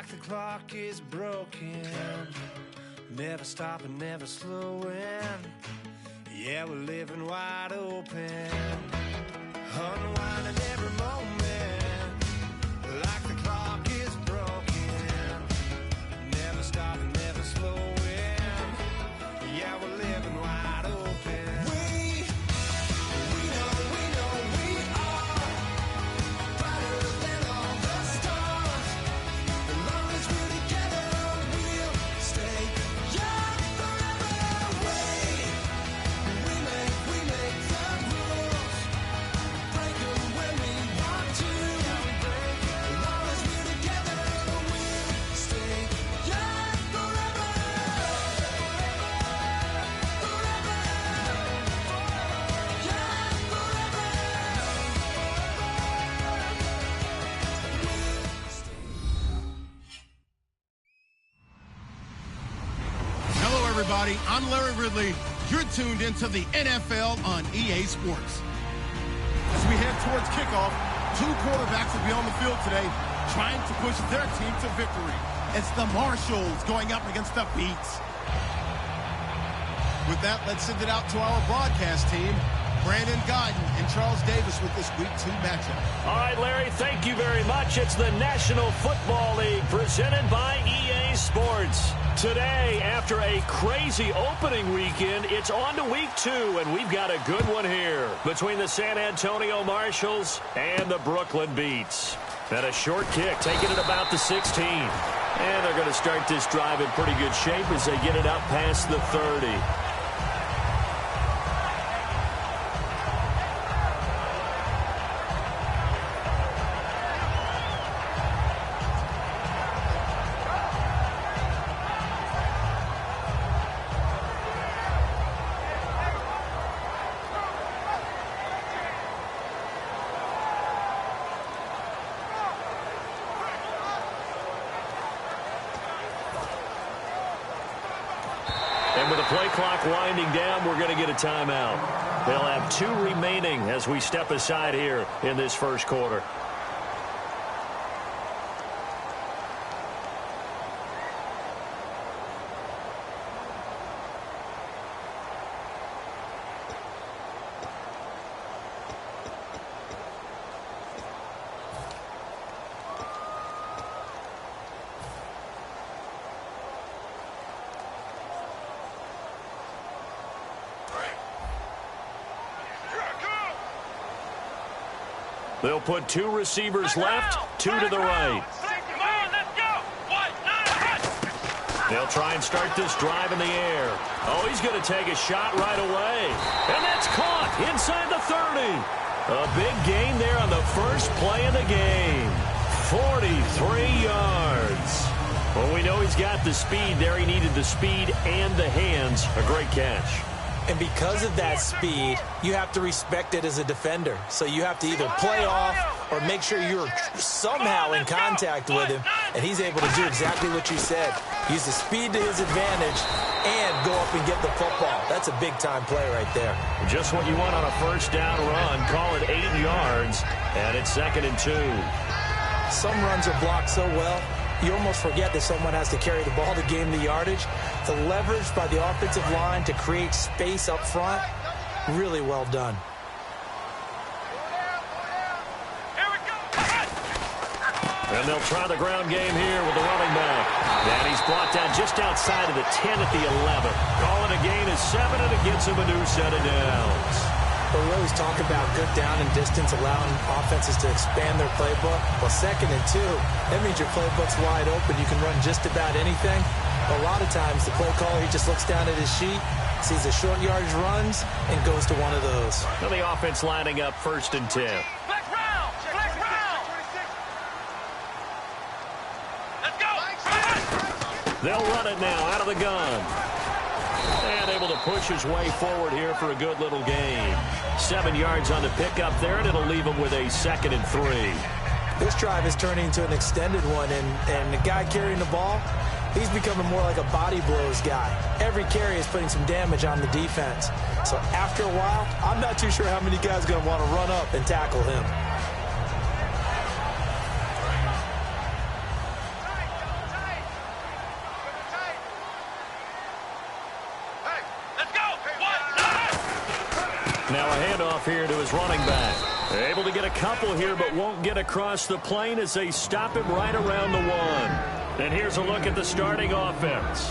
like the clock is broken. Never stopping, never slowing. Yeah, we're living wide open. Unwinding every moment. Like the clock is broken. Never stopping, never slowing. Yeah, we're living wide open. We know we are brighter than all the stars. As long as we're together, we'll stay young forever. We make the rules, break them when we want to. As long as we're together, we'll stay young forever. Hello, everybody. I'm Larry Ridley. You're tuned into the NFL on EA Sports. As we head towards kickoff, two quarterbacks will be on the field today trying to push their team to victory. It's the Marshalls going up against the Beats. With that, let's send it out to our broadcast team. Brandon Guyton and Charles Davis with this Week 2 matchup. All right, Larry, thank you very much. It's the National Football League presented by EA Sports. Today, after a crazy opening weekend, it's on to Week 2, and we've got a good one here between the San Antonio Marshalls and the Brooklyn Beats. And a short kick, taking it about the 16. And they're going to start this drive in pretty good shape as they get it up past the 30. And with the play clock winding down, we're going to get a timeout. They'll have 2 remaining as we step aside here in this first quarter. They'll put 2 receivers left, 2 to the right. They'll try and start this drive in the air. Oh, he's going to take a shot right away. And that's caught inside the 30. A big gain there on the first play of the game. 43 yards. Well, we know he's got the speed there. He needed the speed and the hands. A great catch. And because of that speed, you have to respect it as a defender. So you have to either play off or make sure you're somehow in contact with him. And he's able to do exactly what you said. Use the speed to his advantage and go up and get the football. That's a big-time play right there. Just what you want on a first down run. Call it 8 yards, and it's 2nd and 2. Some runs are blocked so well, you almost forget that someone has to carry the ball to gain the yardage. The leverage by the offensive line to create space up front, really well done. And they'll try the ground game here with the running back. And he's brought down just outside of the 10 at the 11. Call it a gain of 7, and it gets him a new set of downs. But we always talk about good down and distance, allowing offenses to expand their playbook. Well, 2nd and 2, that means your playbook's wide open. You can run just about anything. A lot of times, the play caller, he just looks down at his sheet, sees the short yardage runs, and goes to one of those. Well, the offense lining up 1st and 10. Black round! Black round! Let's go! They'll run it now out of the gun. And able to push his way forward here for a good little gain. 7 yards on the pickup there, and it'll leave him with a 2nd and 3. This drive is turning into an extended one, and the guy carrying the ball, he's becoming more like a body blows guy. Every carry is putting some damage on the defense. So after a while, I'm not too sure how many guys are going to want to run up and tackle him. Now a handoff here to his running back. They're able to get a couple here, but won't get across the plane as they stop him right around the 1. And here's a look at the starting offense.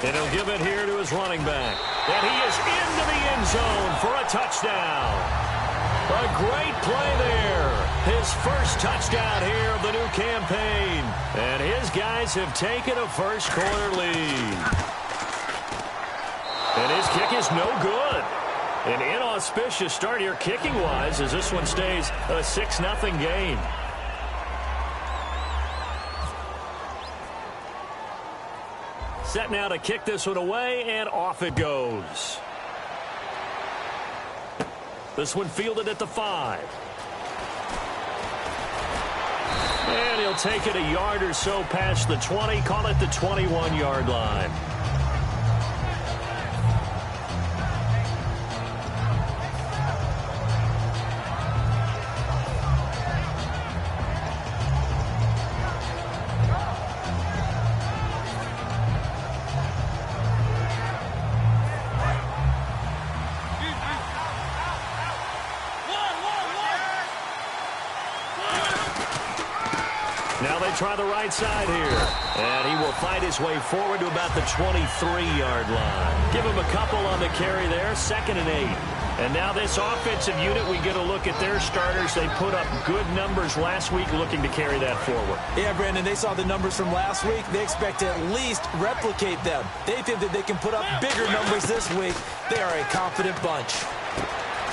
And he'll give it here to his running back. And he is into the end zone for a touchdown. A great play there. His first touchdown here of the new campaign. And his guys have taken a first-quarter lead. And his kick is no good. An inauspicious start here kicking-wise as this one stays a 6-0 game. Set now to kick this one away, and off it goes. This one fielded at the 5. And he'll take it a yard or so past the 20, call it the 21-yard line. Try the right side here. And he will fight his way forward to about the 23-yard line. Give him a couple on the carry there. 2nd and 8. And now this offensive unit, we get a look at their starters. They put up good numbers last week looking to carry that forward. Yeah, Brandon, they saw the numbers from last week. They expect to at least replicate them. They think that they can put up bigger numbers this week. They are a confident bunch.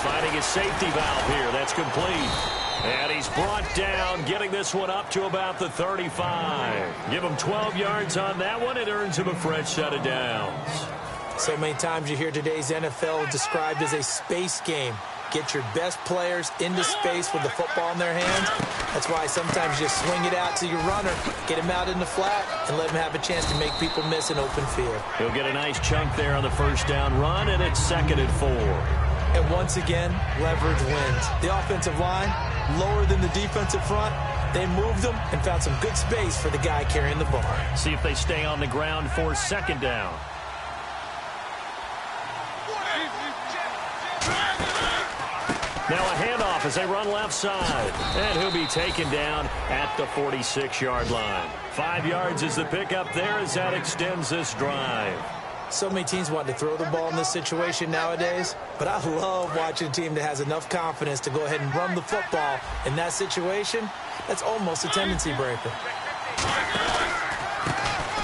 Finding his safety valve here. That's complete. And he's brought down, getting this one up to about the 35. Give him 12 yards on that one. It earns him a fresh set of downs. So many times you hear today's NFL described as a space game. Get your best players into space with the football in their hands. That's why sometimes you swing it out to your runner, get him out in the flat, and let him have a chance to make people miss an open field. He'll get a nice chunk there on the first down run, and it's 2nd and 4. And once again, leverage wins. The offensive line, lower than the defensive front. They moved them and found some good space for the guy carrying the ball. See if they stay on the ground for 2nd down. Now a handoff as they run left side. And he'll be taken down at the 46-yard line. 5 yards is the pickup there as that extends this drive. So many teams want to throw the ball in this situation nowadays, but I love watching a team that has enough confidence to go ahead and run the football in that situation. That's almost a tendency breaker.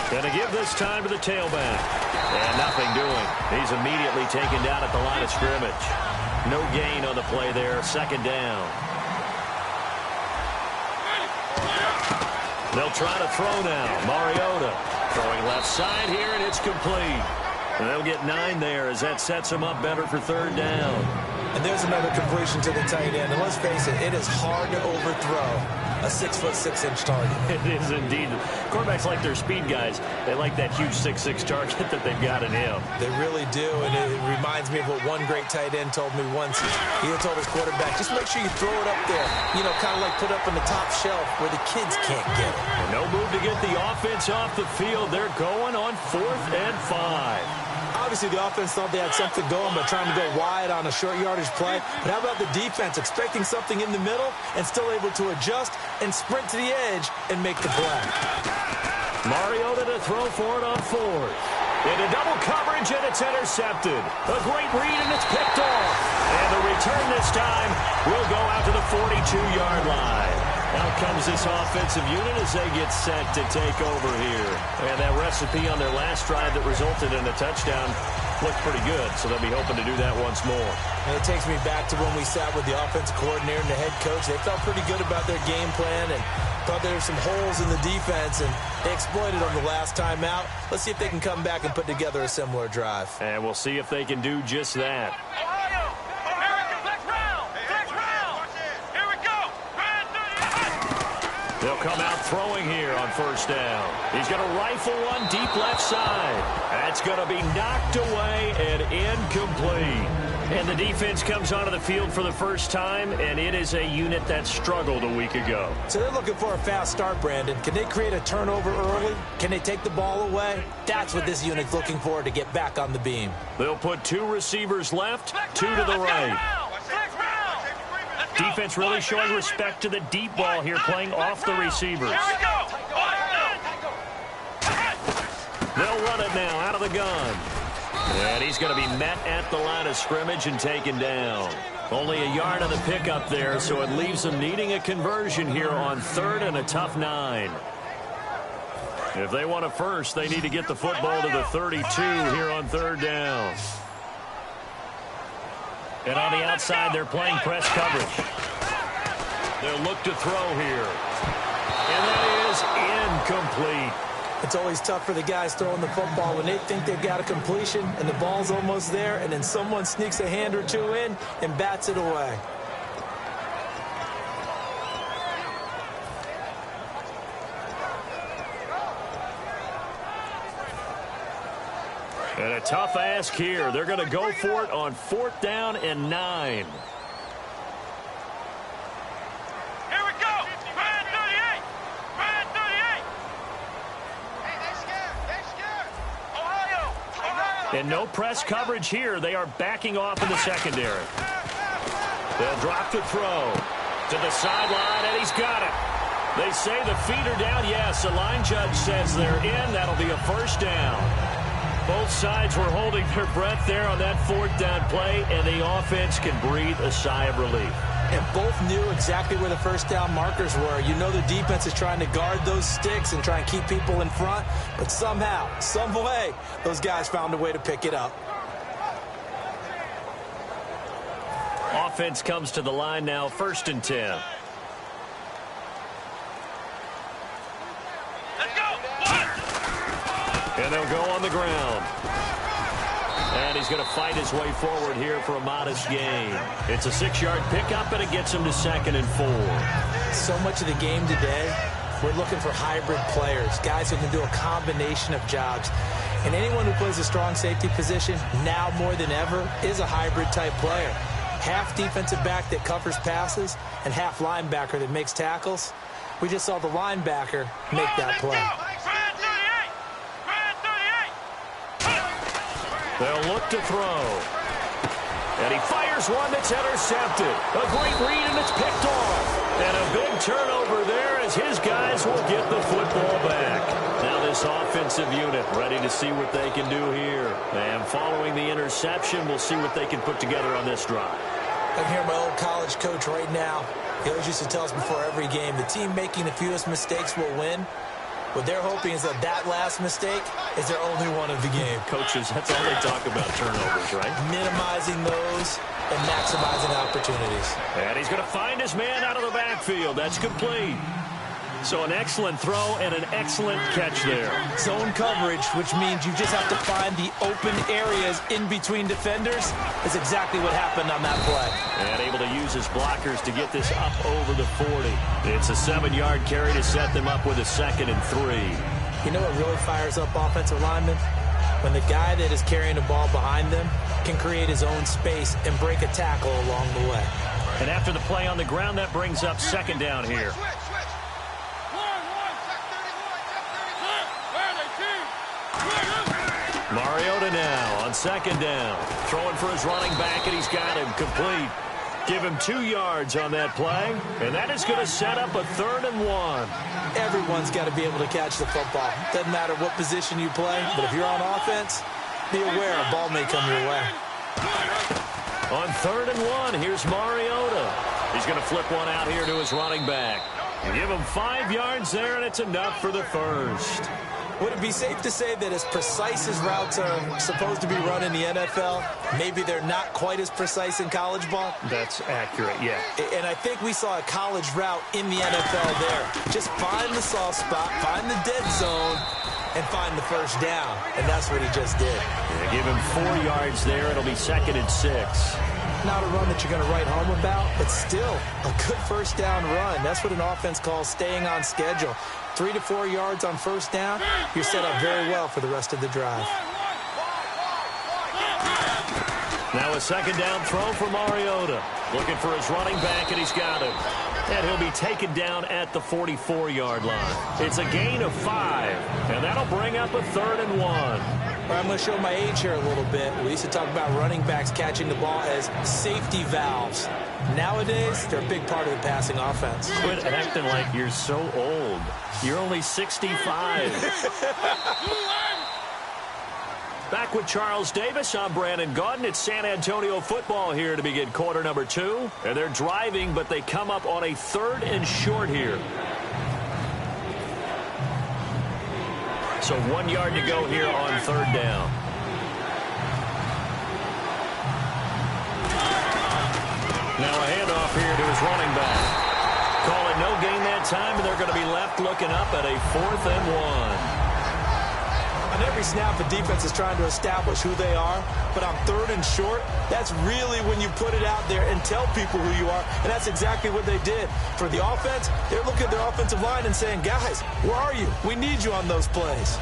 Gonna give this time to the tailback. And nothing doing. He's immediately taken down at the line of scrimmage. No gain on the play there. 2nd down. They'll try to throw now. Mariota throwing left side here, and it's complete. And they'll get 9 there as that sets them up better for 3rd down. And there's another completion to the tight end. And let's face it, it is hard to overthrow a 6'6" target. It is indeed. Quarterbacks like their speed guys. They like that huge 6'6" target that they've got in him. They really do, and it reminds me of what one great tight end told me once. He had told his quarterback, just make sure you throw it up there. You know, kind of like put up on the top shelf where the kids can't get it. And no move to get the offense off the field. They're going on 4th and 5. Obviously, the offense thought they had something going by trying to go wide on a short yardage play. But how about the defense expecting something in the middle and still able to adjust and sprint to the edge and make the play? Mariota to throw for it on 4th. Into double coverage, and it's intercepted. A great read, and it's picked off. And the return this time will go out to the 42-yard line. Out comes this offensive unit as they get set to take over here. And that recipe on their last drive that resulted in a touchdown looked pretty good, so they'll be hoping to do that once more. And it takes me back to when we sat with the offensive coordinator and the head coach. They felt pretty good about their game plan and thought there were some holes in the defense, and they exploited them the last time out. Let's see if they can come back and put together a similar drive. And we'll see if they can do just that. They'll come out throwing here on 1st down. He's going to rifle one deep left side. That's going to be knocked away and incomplete. And the defense comes onto the field for the first time, and it is a unit that struggled a week ago. So they're looking for a fast start, Brandon. Can they create a turnover early? Can they take the ball away? That's what this unit's looking for to get back on the beam. They'll put 2 receivers left, 2 to the right. Defense really showing respect to the deep ball here, playing off the receivers. They'll run it now out of the gun. And he's going to be met at the line of scrimmage and taken down. Only a yard on the pickup there, so it leaves them needing a conversion here on 3rd and a tough 9. If they want a first, they need to get the football to the 32 here on 3rd down. And on the outside, they're playing press coverage. They'll look to throw here. And that is incomplete. It's always tough for the guys throwing the football when they think they've got a completion and the ball's almost there, and then someone sneaks a hand or 2 in and bats it away. And a tough ask here. They're going to go for it on 4th down and 9. And no press coverage here. They are backing off in the secondary. They'll drop to throw to the sideline, and he's got it. They say the feet are down. Yes, the line judge says they're in. That'll be a first down. Both sides were holding their breath there on that 4th down play, and the offense can breathe a sigh of relief. And both knew exactly where the first down markers were. You know the defense is trying to guard those sticks and try and keep people in front, but somehow, some way, those guys found a way to pick it up. Offense comes to the line now, 1st and 10. Let's go! And they'll go on the ground. And he's going to fight his way forward here for a modest gain. It's a 6-yard pickup, and it gets him to 2nd and 4. So much of the game today, we're looking for hybrid players, guys who can do a combination of jobs. And anyone who plays a strong safety position, now more than ever, is a hybrid-type player. Half defensive back that covers passes and half linebacker that makes tackles. We just saw the linebacker make that play. They'll look to throw. And he fires one that's intercepted. A great read, and it's picked off. And a big turnover there as his guys will get the football back. Now this offensive unit ready to see what they can do here. And following the interception, we'll see what they can put together on this drive. I can hear my old college coach right now. He always used to tell us before every game, the team making the fewest mistakes will win. What they're hoping is that last mistake is their only one of the game. Coaches, that's all they talk about, turnovers, right? Minimizing those and maximizing opportunities. And he's going to find his man out of the backfield. That's complete. So an excellent throw and an excellent catch there. Zone coverage, which means you just have to find the open areas in between defenders, is exactly what happened on that play. And able to use his blockers to get this up over the 40. It's a 7-yard carry to set them up with a 2nd and 3. You know what really fires up offensive linemen? When the guy that is carrying the ball behind them can create his own space and break a tackle along the way. And after the play on the ground, that brings up 2nd down here. Mariota now on 2nd down. Throwing for his running back, and he's got him complete. Give him 2 yards on that play, and that is going to set up a 3rd and 1. Everyone's got to be able to catch the football. Doesn't matter what position you play, but if you're on offense, be aware a ball may come your way. On 3rd and 1, here's Mariota. He's going to flip one out here to his running back. Give him 5 yards there, and it's enough for the first. Would it be safe to say that as precise as routes are supposed to be run in the NFL, maybe they're not quite as precise in college ball? That's accurate, yeah. And I think we saw a college route in the NFL there. Just find the soft spot, find the dead zone, and find the first down. And that's what he just did. Yeah, give him 4 yards there. It'll be 2nd and 6. Not a run that you're going to write home about, but still a good first down run. That's what an offense calls staying on schedule. 3 to 4 yards on first down, you're set up very well for the rest of the drive. Now a second down throw for Mariota. Looking for his running back, and he's got him. And he'll be taken down at the 44-yard line. It's a gain of 5, and that'll bring up a 3rd and 1. I'm going to show my age here a little bit. We used to talk about running backs catching the ball as safety valves. Nowadays, they're a big part of the passing offense. Quit acting like you're so old. You're only 65. Back with Charles Davis, I'm Brandon Gaudin. It's San Antonio football here to begin quarter number 2. And they're driving, but they come up on a 3rd and short here. So 1 yard to go here on 3rd down. Now a handoff here to his running back. Call it no gain that time, and they're going to be left looking up at a 4th and 1. On every snap, the defense is trying to establish who they are, but on 3rd and short, that's really when you put it out there and tell people who you are, and that's exactly what they did. For the offense, they're looking at their offensive line and saying, guys, where are you? We need you on those plays.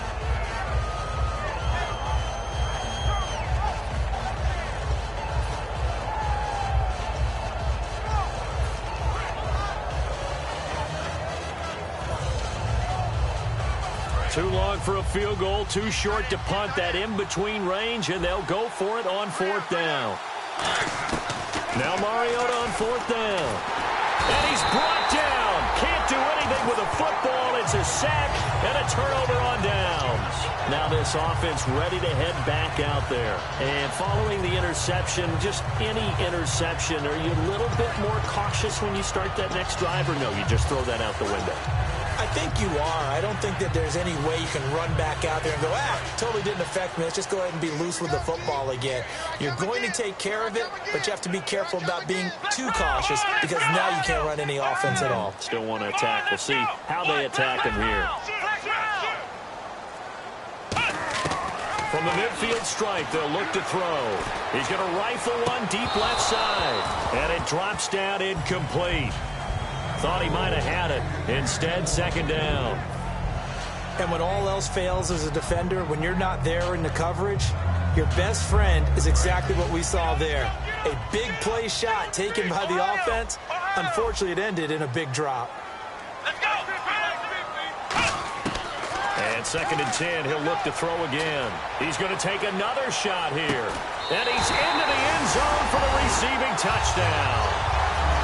Too long for a field goal, too short to punt. That in-between range, and they'll go for it on 4th down. Now Mariota on 4th down. And he's brought down. Can't do anything with a football. It's a sack and a turnover on downs. Now this offense ready to head back out there. And following the interception, just any interception, are you a little bit more cautious when you start that next drive, or no, you just throw that out the window? I think you are. I don't think that there's any way you can run back out there and go, totally didn't affect me. Let's just go ahead and be loose with the football again. You're going to take care of it, but you have to be careful about being too cautious because now you can't run any offense at all. Still want to attack. We'll see how they attack him here. From the midfield stripe, they'll look to throw. He's going to rifle one deep left side, and it drops down incomplete. Thought he might have had it. Instead, 2nd down. And when all else fails as a defender, when you're not there in the coverage, your best friend is exactly what we saw there. A big play shot taken by the offense. Unfortunately, it ended in a big drop. And 2nd and 10, he'll look to throw again. He's going to take another shot here. And he's into the end zone for the receiving touchdown.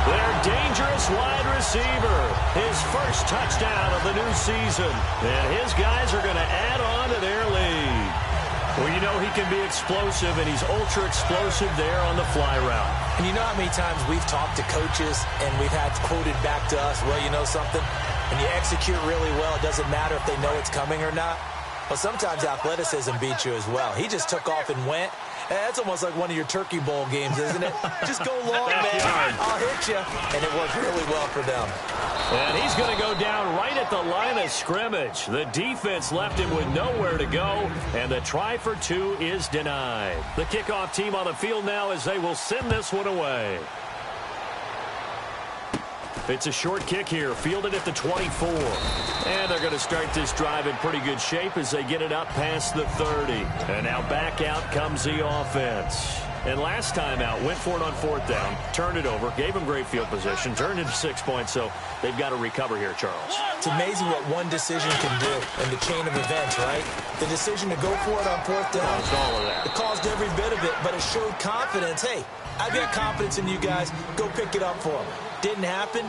Their dangerous wide receiver, his first touchdown of the new season. And his guys are going to add on to their lead. Well, you know he can be explosive, and he's ultra-explosive there on the fly route. And you know how many times we've talked to coaches and we've had quoted back to us, well, you know something? When you execute really well, it doesn't matter if they know it's coming or not. Well, sometimes athleticism beats you as well. He just took off and went. That's almost like one of your Turkey Bowl games, isn't it? Just go long, man. I'll hit you. And it worked really well for them. And he's going to go down right at the line of scrimmage. The defense left him with nowhere to go, and the try for 2 is denied. The kickoff team on the field now as they will send this one away. It's a short kick here, fielded at the 24. And they're going to start this drive in pretty good shape as they get it up past the 30. And now back out comes the offense. And last time out, went for it on 4th down, turned it over, gave them great field position, turned into 6 points, so they've got to recover here, Charles. It's amazing what one decision can do in the chain of events, right? The decision to go for it on 4th down. Caused all of that. It caused every bit of it, but it showed confidence. Hey, I've got confidence in you guys. Go pick it up for them. Didn't happen.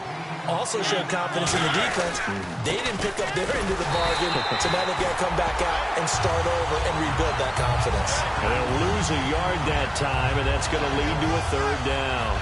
Also showed confidence in the defense. They didn't pick up their end of the bargain, so now they've got to come back out and start over and rebuild that confidence. And they'll lose a yard that time, and that's going to lead to a 3rd down.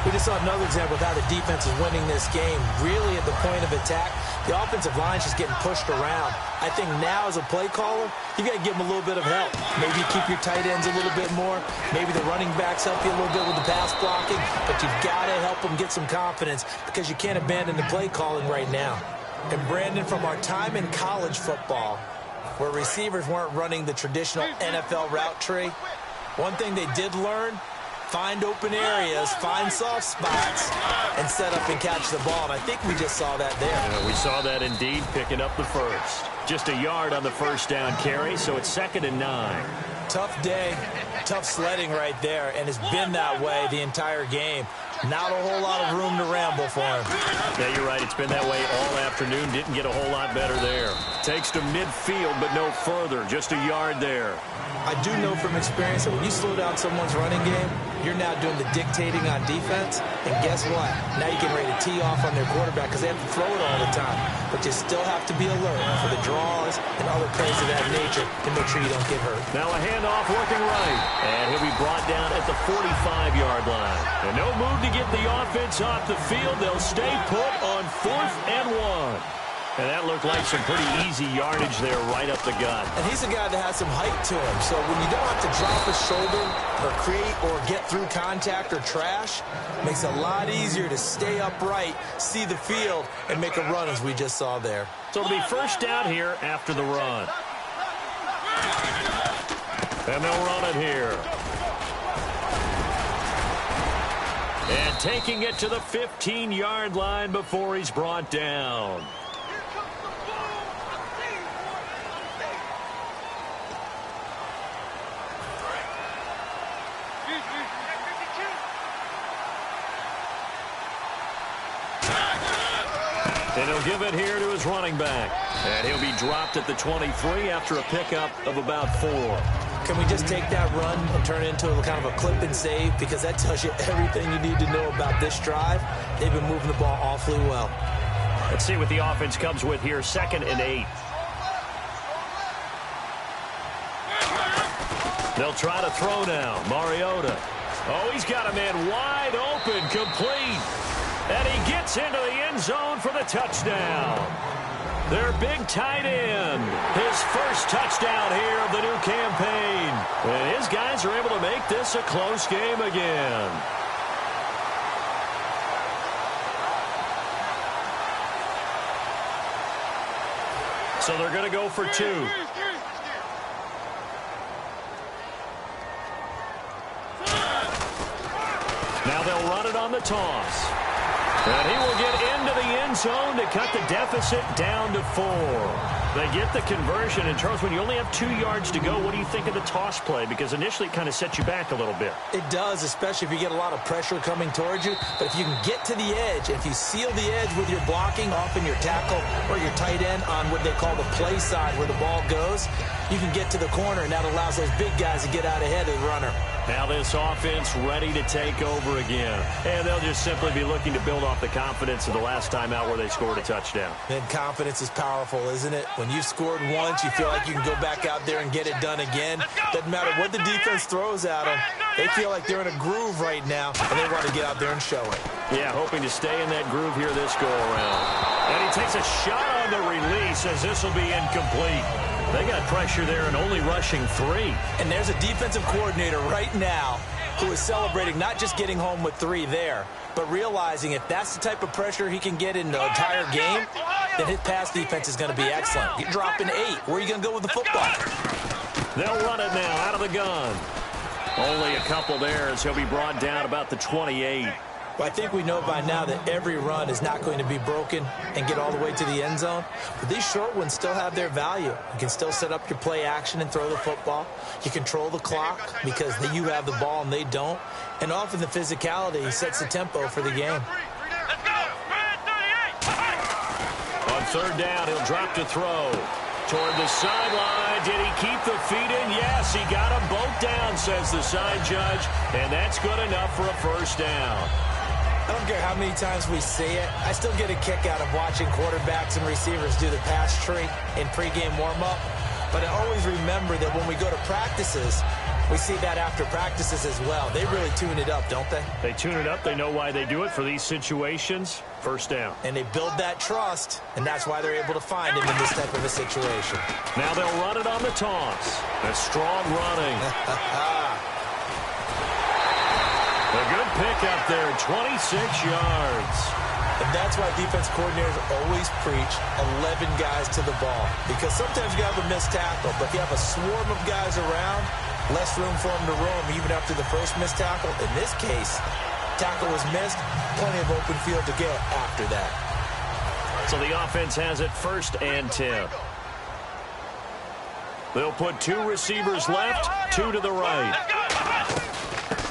We just saw another example of how the defense is winning this game. Really at the point of attack, the offensive line's just getting pushed around. I think now as a play caller, you got to give them a little bit of help. Maybe you keep your tight ends a little bit more. Maybe the running backs help you a little bit with the pass blocking. But you've got to help them get some confidence because you can't abandon the play calling right now. And Brandon, from our time in college football, where receivers weren't running the traditional NFL route tree, one thing they did learn, find open areas, find soft spots, and set up and catch the ball. And I think we just saw that there. Yeah, we saw that indeed, picking up the first. Just a yard on the first down carry, so it's 2nd and 9. Tough day, tough sledding right there, and it's been that way the entire game. Not a whole lot of room to ramble for him. Yeah, you're right. It's been that way all afternoon. Didn't get a whole lot better there. Takes to midfield, but no further. Just a yard there. I do know from experience that when you slow down someone's running game, you're now doing the dictating on defense. And guess what? Now you get ready to tee off on their quarterback because they have to throw it all the time. But you still have to be alert for the draws and other plays of that nature to make sure you don't get hurt. Now a handoff working right. And he'll be brought down at the 45-yard line. And no move to get the offense off the field. They'll stay put on 4th and 1. And that looked like some pretty easy yardage there right up the gut. And he's a guy that has some height to him. So when you don't have to drop a shoulder or create or get through contact or trash, it makes it a lot easier to stay upright, see the field, and make a run as we just saw there. So it'll be first down here after the run. And they'll run it here. And taking it to the 15-yard line before he's brought down. And he'll give it here to his running back. And he'll be dropped at the 23 after a pickup of about 4. Can we just take that run and turn it into a kind of a clip and save? Because that tells you everything you need to know about this drive. They've been moving the ball awfully well. Let's see what the offense comes with here. 2nd and 8. They'll try to throw now. Mariota. Oh, he's got a man wide open, complete. And he gets into the end zone for the touchdown. Their big tight end. His first touchdown here of the new campaign. And his guys are able to make this a close game again. So they're going to go for 2. Now they'll run it on the toss. And he will get into the end zone to cut the deficit down to 4. They get the conversion. And, Charles, when you only have 2 yards to go, what do you think of the toss play? Because initially it kind of sets you back a little bit. It does, especially if you get a lot of pressure coming towards you. But if you can get to the edge, if you seal the edge with your blocking, often your tackle or your tight end on what they call the play side where the ball goes, you can get to the corner, and that allows those big guys to get out ahead of the runner. Now this offense ready to take over again. And they'll just simply be looking to build off the confidence of the last time out where they scored a touchdown. And confidence is powerful, isn't it? When you've scored once, you feel like you can go back out there and get it done again. Doesn't matter what the defense throws at them. They feel like they're in a groove right now, and they want to get out there and show it. Yeah, hoping to stay in that groove here this go-around. And he takes a shot on the release as this will be incomplete. They got pressure there and only rushing 3. And there's a defensive coordinator right now who is celebrating not just getting home with 3 there, but realizing if that's the type of pressure he can get in the entire game, then his pass defense is going to be excellent. You're dropping 8. Where are you going to go with the football? They'll run it now out of the gun. Only a couple there as he'll be brought down about the 28. Well, I think we know by now that every run is not going to be broken and get all the way to the end zone. But these short ones still have their value. You can still set up your play action and throw the football. You control the clock because you have the ball and they don't. And often the physicality sets the tempo for the game. On 3rd down, he'll drop to throw. Toward the sideline. Did he keep the feet in? Yes, he got them both down, says the side judge. And that's good enough for a first down. I don't care how many times we see it. I still get a kick out of watching quarterbacks and receivers do the pass tree in pregame warm-up. But I always remember that when we go to practices, we see that after practices as well. They really tune it up, don't they? They tune it up. They know why they do it for these situations. First down. And they build that trust, and that's why they're able to find him in this type of a situation. Now they'll run it on the toss. A strong running. A good pick up there, 26 yards. And that's why defense coordinators always preach 11 guys to the ball. Because sometimes you have a missed tackle, but if you have a swarm of guys around, Less room for him to roam even after the first missed tackle. In this case, tackle was missed. Plenty of open field to get after that. So the offense has it 1st and 10. They'll put 2 receivers left, 2 to the right.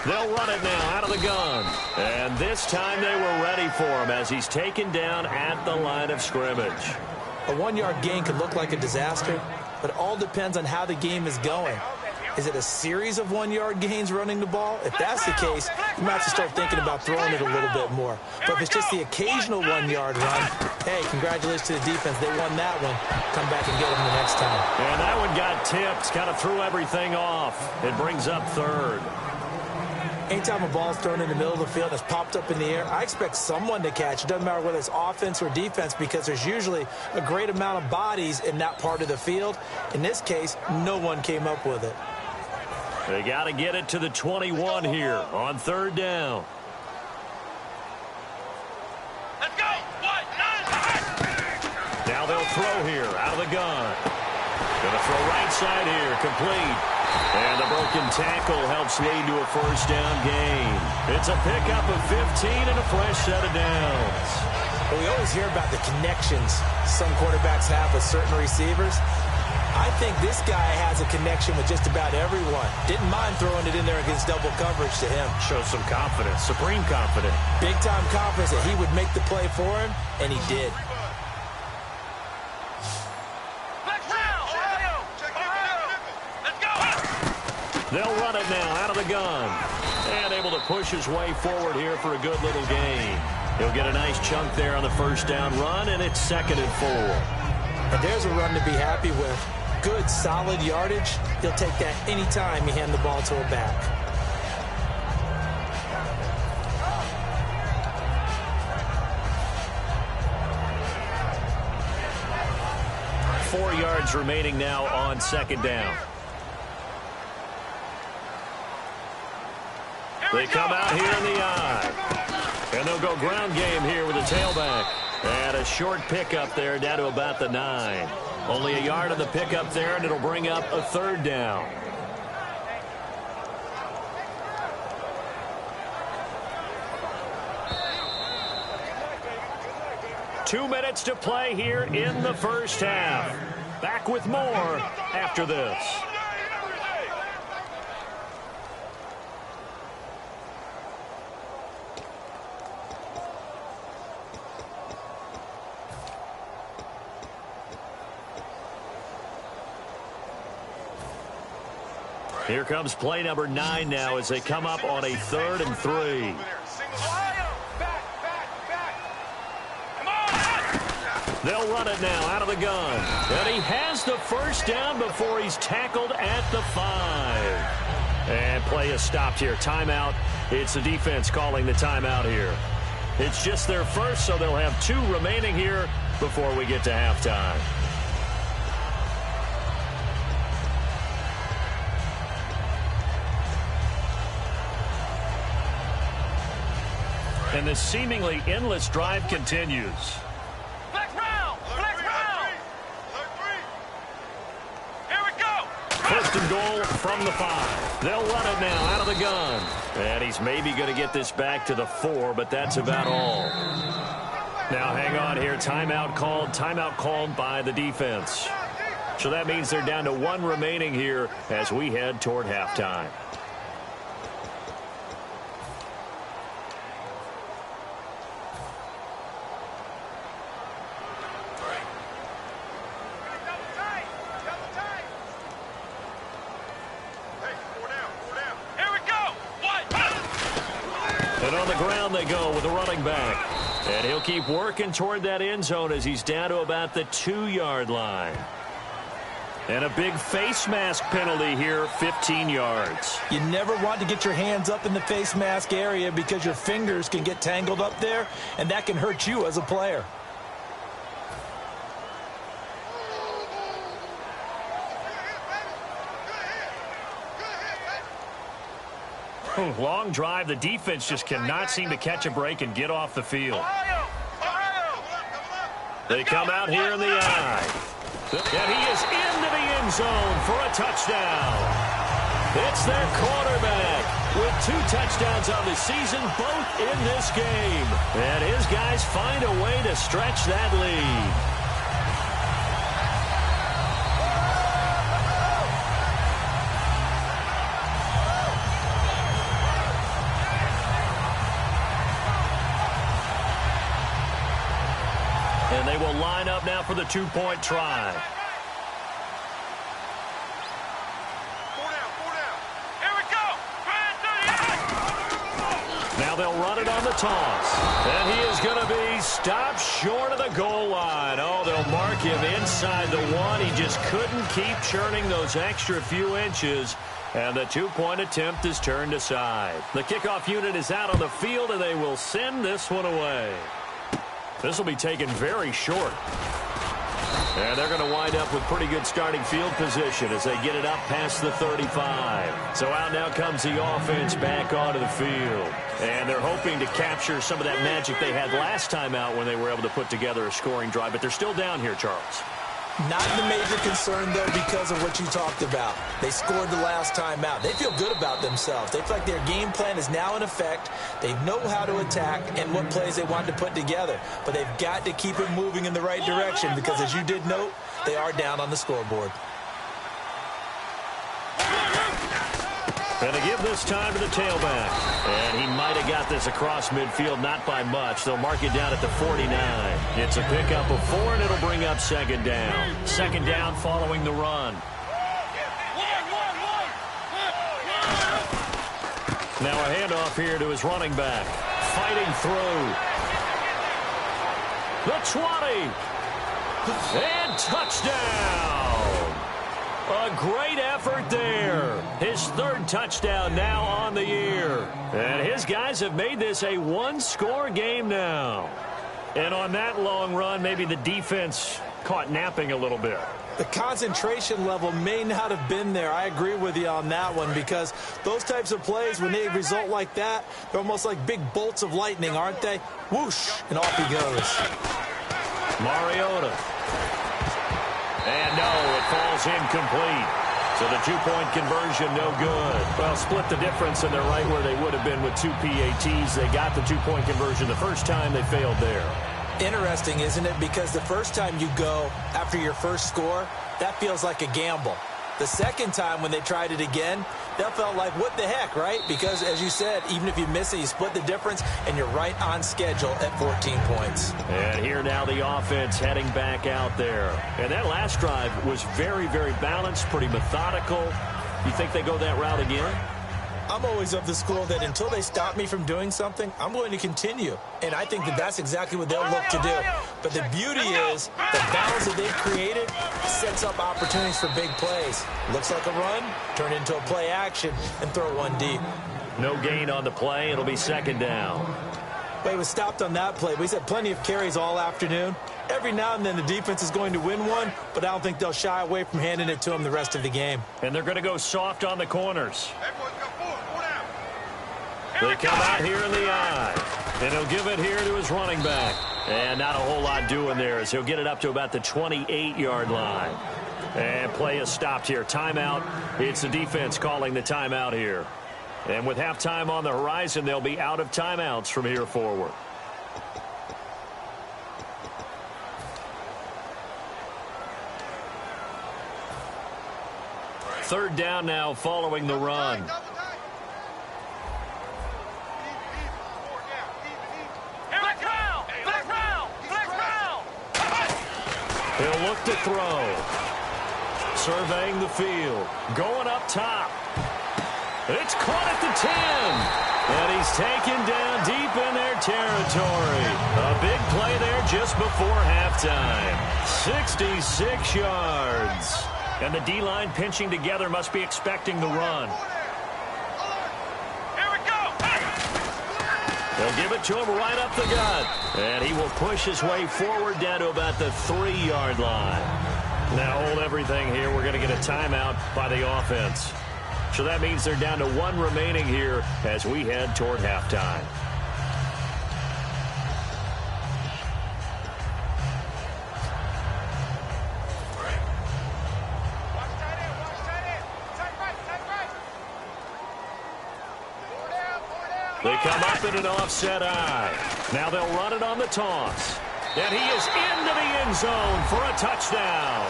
They'll run it now out of the gun. And this time they were ready for him as he's taken down at the line of scrimmage. A 1-yard gain could look like a disaster, but it all depends on how the game is going. Is it a series of 1-yard gains running the ball? If that's the case, you might have to start thinking about throwing it a little bit more. But if it's just the occasional 1-yard run, hey, congratulations to the defense. They won that one. Come back and get them the next time. And that one got tipped. Kind of threw everything off. It brings up 3rd. Anytime a ball's thrown in the middle of the field and it's popped up in the air, I expect someone to catch. It doesn't matter whether it's offense or defense because there's usually a great amount of bodies in that part of the field. In this case, no one came up with it. They got to get it to the 21 here on 3rd down. Let's go. Now they'll throw here out of the gun. Going to throw right side here, complete. And the broken tackle helps lead to a 1st down gain. It's a pickup of 15 and a fresh set of downs. Well, we always hear about the connections some quarterbacks have with certain receivers. I think this guy has a connection with just about everyone. Didn't mind throwing it in there against double coverage to him. Shows some confidence, supreme confidence. Big-time confidence that he would make the play for him, and he did. They'll run it now out of the gun. And able to push his way forward here for a good little gain. He'll get a nice chunk there on the 1st down run, and it's 2nd and 4. And there's a run to be happy with. Good, solid yardage. He'll take that any time you hand the ball to a back. Four yards remaining now on 2nd down. They come out here in the eye. And they'll go ground game here with a tailback. And a short pickup there down to about the 9. Only a yard on the pickup there, and it'll bring up a 3rd down. Two minutes to play here in the 1st half. Back with more after this. Here comes play number 9 now as they come up on a 3rd and 3. They'll run it now out of the gun. And he has the 1st down before he's tackled at the 5. And play is stopped here. Timeout. It's the defense calling the timeout here. It's just their first, so they'll have 2 remaining here before we get to halftime. And this seemingly endless drive continues. Flex round! Here we go! 1st and goal from the 5. They'll run it now out of the gun. And he's maybe going to get this back to the 4, but that's about all. Now hang on here. Timeout called by the defense. So that means they're down to 1 remaining here as we head toward halftime. And on the ground they go with the running back. And he'll keep working toward that end zone as he's down to about the 2-yard line. And a big face mask penalty here, 15 yards. You never want to get your hands up in the face mask area because your fingers can get tangled up there, and that can hurt you as a player. Long drive. The defense just cannot seem to catch a break and get off the field. They come out here in the eye. And he is into the end zone for a touchdown. It's their quarterback with 2 touchdowns on the season, both in this game. And his guys find a way to stretch that lead. And they will line up now for the 2-point try. Now they'll run it on the toss. And he is going to be stopped short of the goal line. Oh, they'll mark him inside the 1. He just couldn't keep churning those extra few inches. And the 2-point attempt is turned aside. The kickoff unit is out on the field, and they will send this one away. This will be taken very short. And they're going to wind up with pretty good starting field position as they get it up past the 35. So out now comes the offense back onto the field. And they're hoping to capture some of that magic they had last time out when they were able to put together a scoring drive. But they're still down here, Charles. Not the major concern, though, because of what you talked about. They scored the last time out. They feel good about themselves. They feel like their game plan is now in effect. They know how to attack and what plays they want to put together. But they've got to keep it moving in the right direction because, as you did note, they are down on the scoreboard. And to give this time to the tailback. And he might have got this across midfield, not by much. They'll mark it down at the 49. It's a pickup of 4, and it'll bring up 2nd down. 2nd down following the run. Now a handoff here to his running back. Fighting through. The 20. And touchdown. A great effort there. His 3rd touchdown now on the year. And his guys have made this a 1-score game now. And on that long run, maybe the defense caught napping a little bit. The concentration level may not have been there. I agree with you on that one because those types of plays, when they result like that, they're almost like big bolts of lightning, aren't they? Whoosh, and off he goes. Mariota. And no, it falls incomplete. So the 2-point conversion, no good. Well, split the difference, and they're right where they would have been with 2 PATs. They got the 2-point conversion the first time. They failed there. Interesting, isn't it? Because the first time you go after your first score, that feels like a gamble. The second time when they tried it again, that felt like, what the heck, right? Because, as you said, even if you miss it, you split the difference, and you're right on schedule at 14 points. And here now the offense heading back out there. And that last drive was very, very balanced, pretty methodical. You think they go that route again? I'm always of the school that until they stop me from doing something, I'm going to continue. And I think that that's exactly what they'll look to do. But the beauty is the balance that they've created sets up opportunities for big plays. Looks like a run, turn into a play action, and throw one deep. No gain on the play. It'll be 2nd down. Well, he was stopped on that play. He's had plenty of carries all afternoon. Every now and then the defense is going to win one, but I don't think they'll shy away from handing it to him the rest of the game. And they're going to go soft on the corners. They come out here in the eye. And he'll give it here to his running back. And not a whole lot doing there as he'll get it up to about the 28-yard line. And play is stopped here. Timeout. It's the defense calling the timeout here. And with halftime on the horizon, they'll be out of timeouts from here forward. Third down now following the run. He'll look to throw. Surveying the field. Going up top. It's caught at the 10. And he's taken down deep in their territory. A big play there just before halftime. 66 yards. And the D-line pinching together must be expecting the run. Here we go. They'll give it to him right up the gut. And he will push his way forward down to about the 3-yard line. Now hold everything here. We're going to get a timeout by the offense. So that means they're down to 1 remaining here as we head toward halftime. They come up in an offset eye. Now they'll run it on the toss. And he is into the end zone for a touchdown.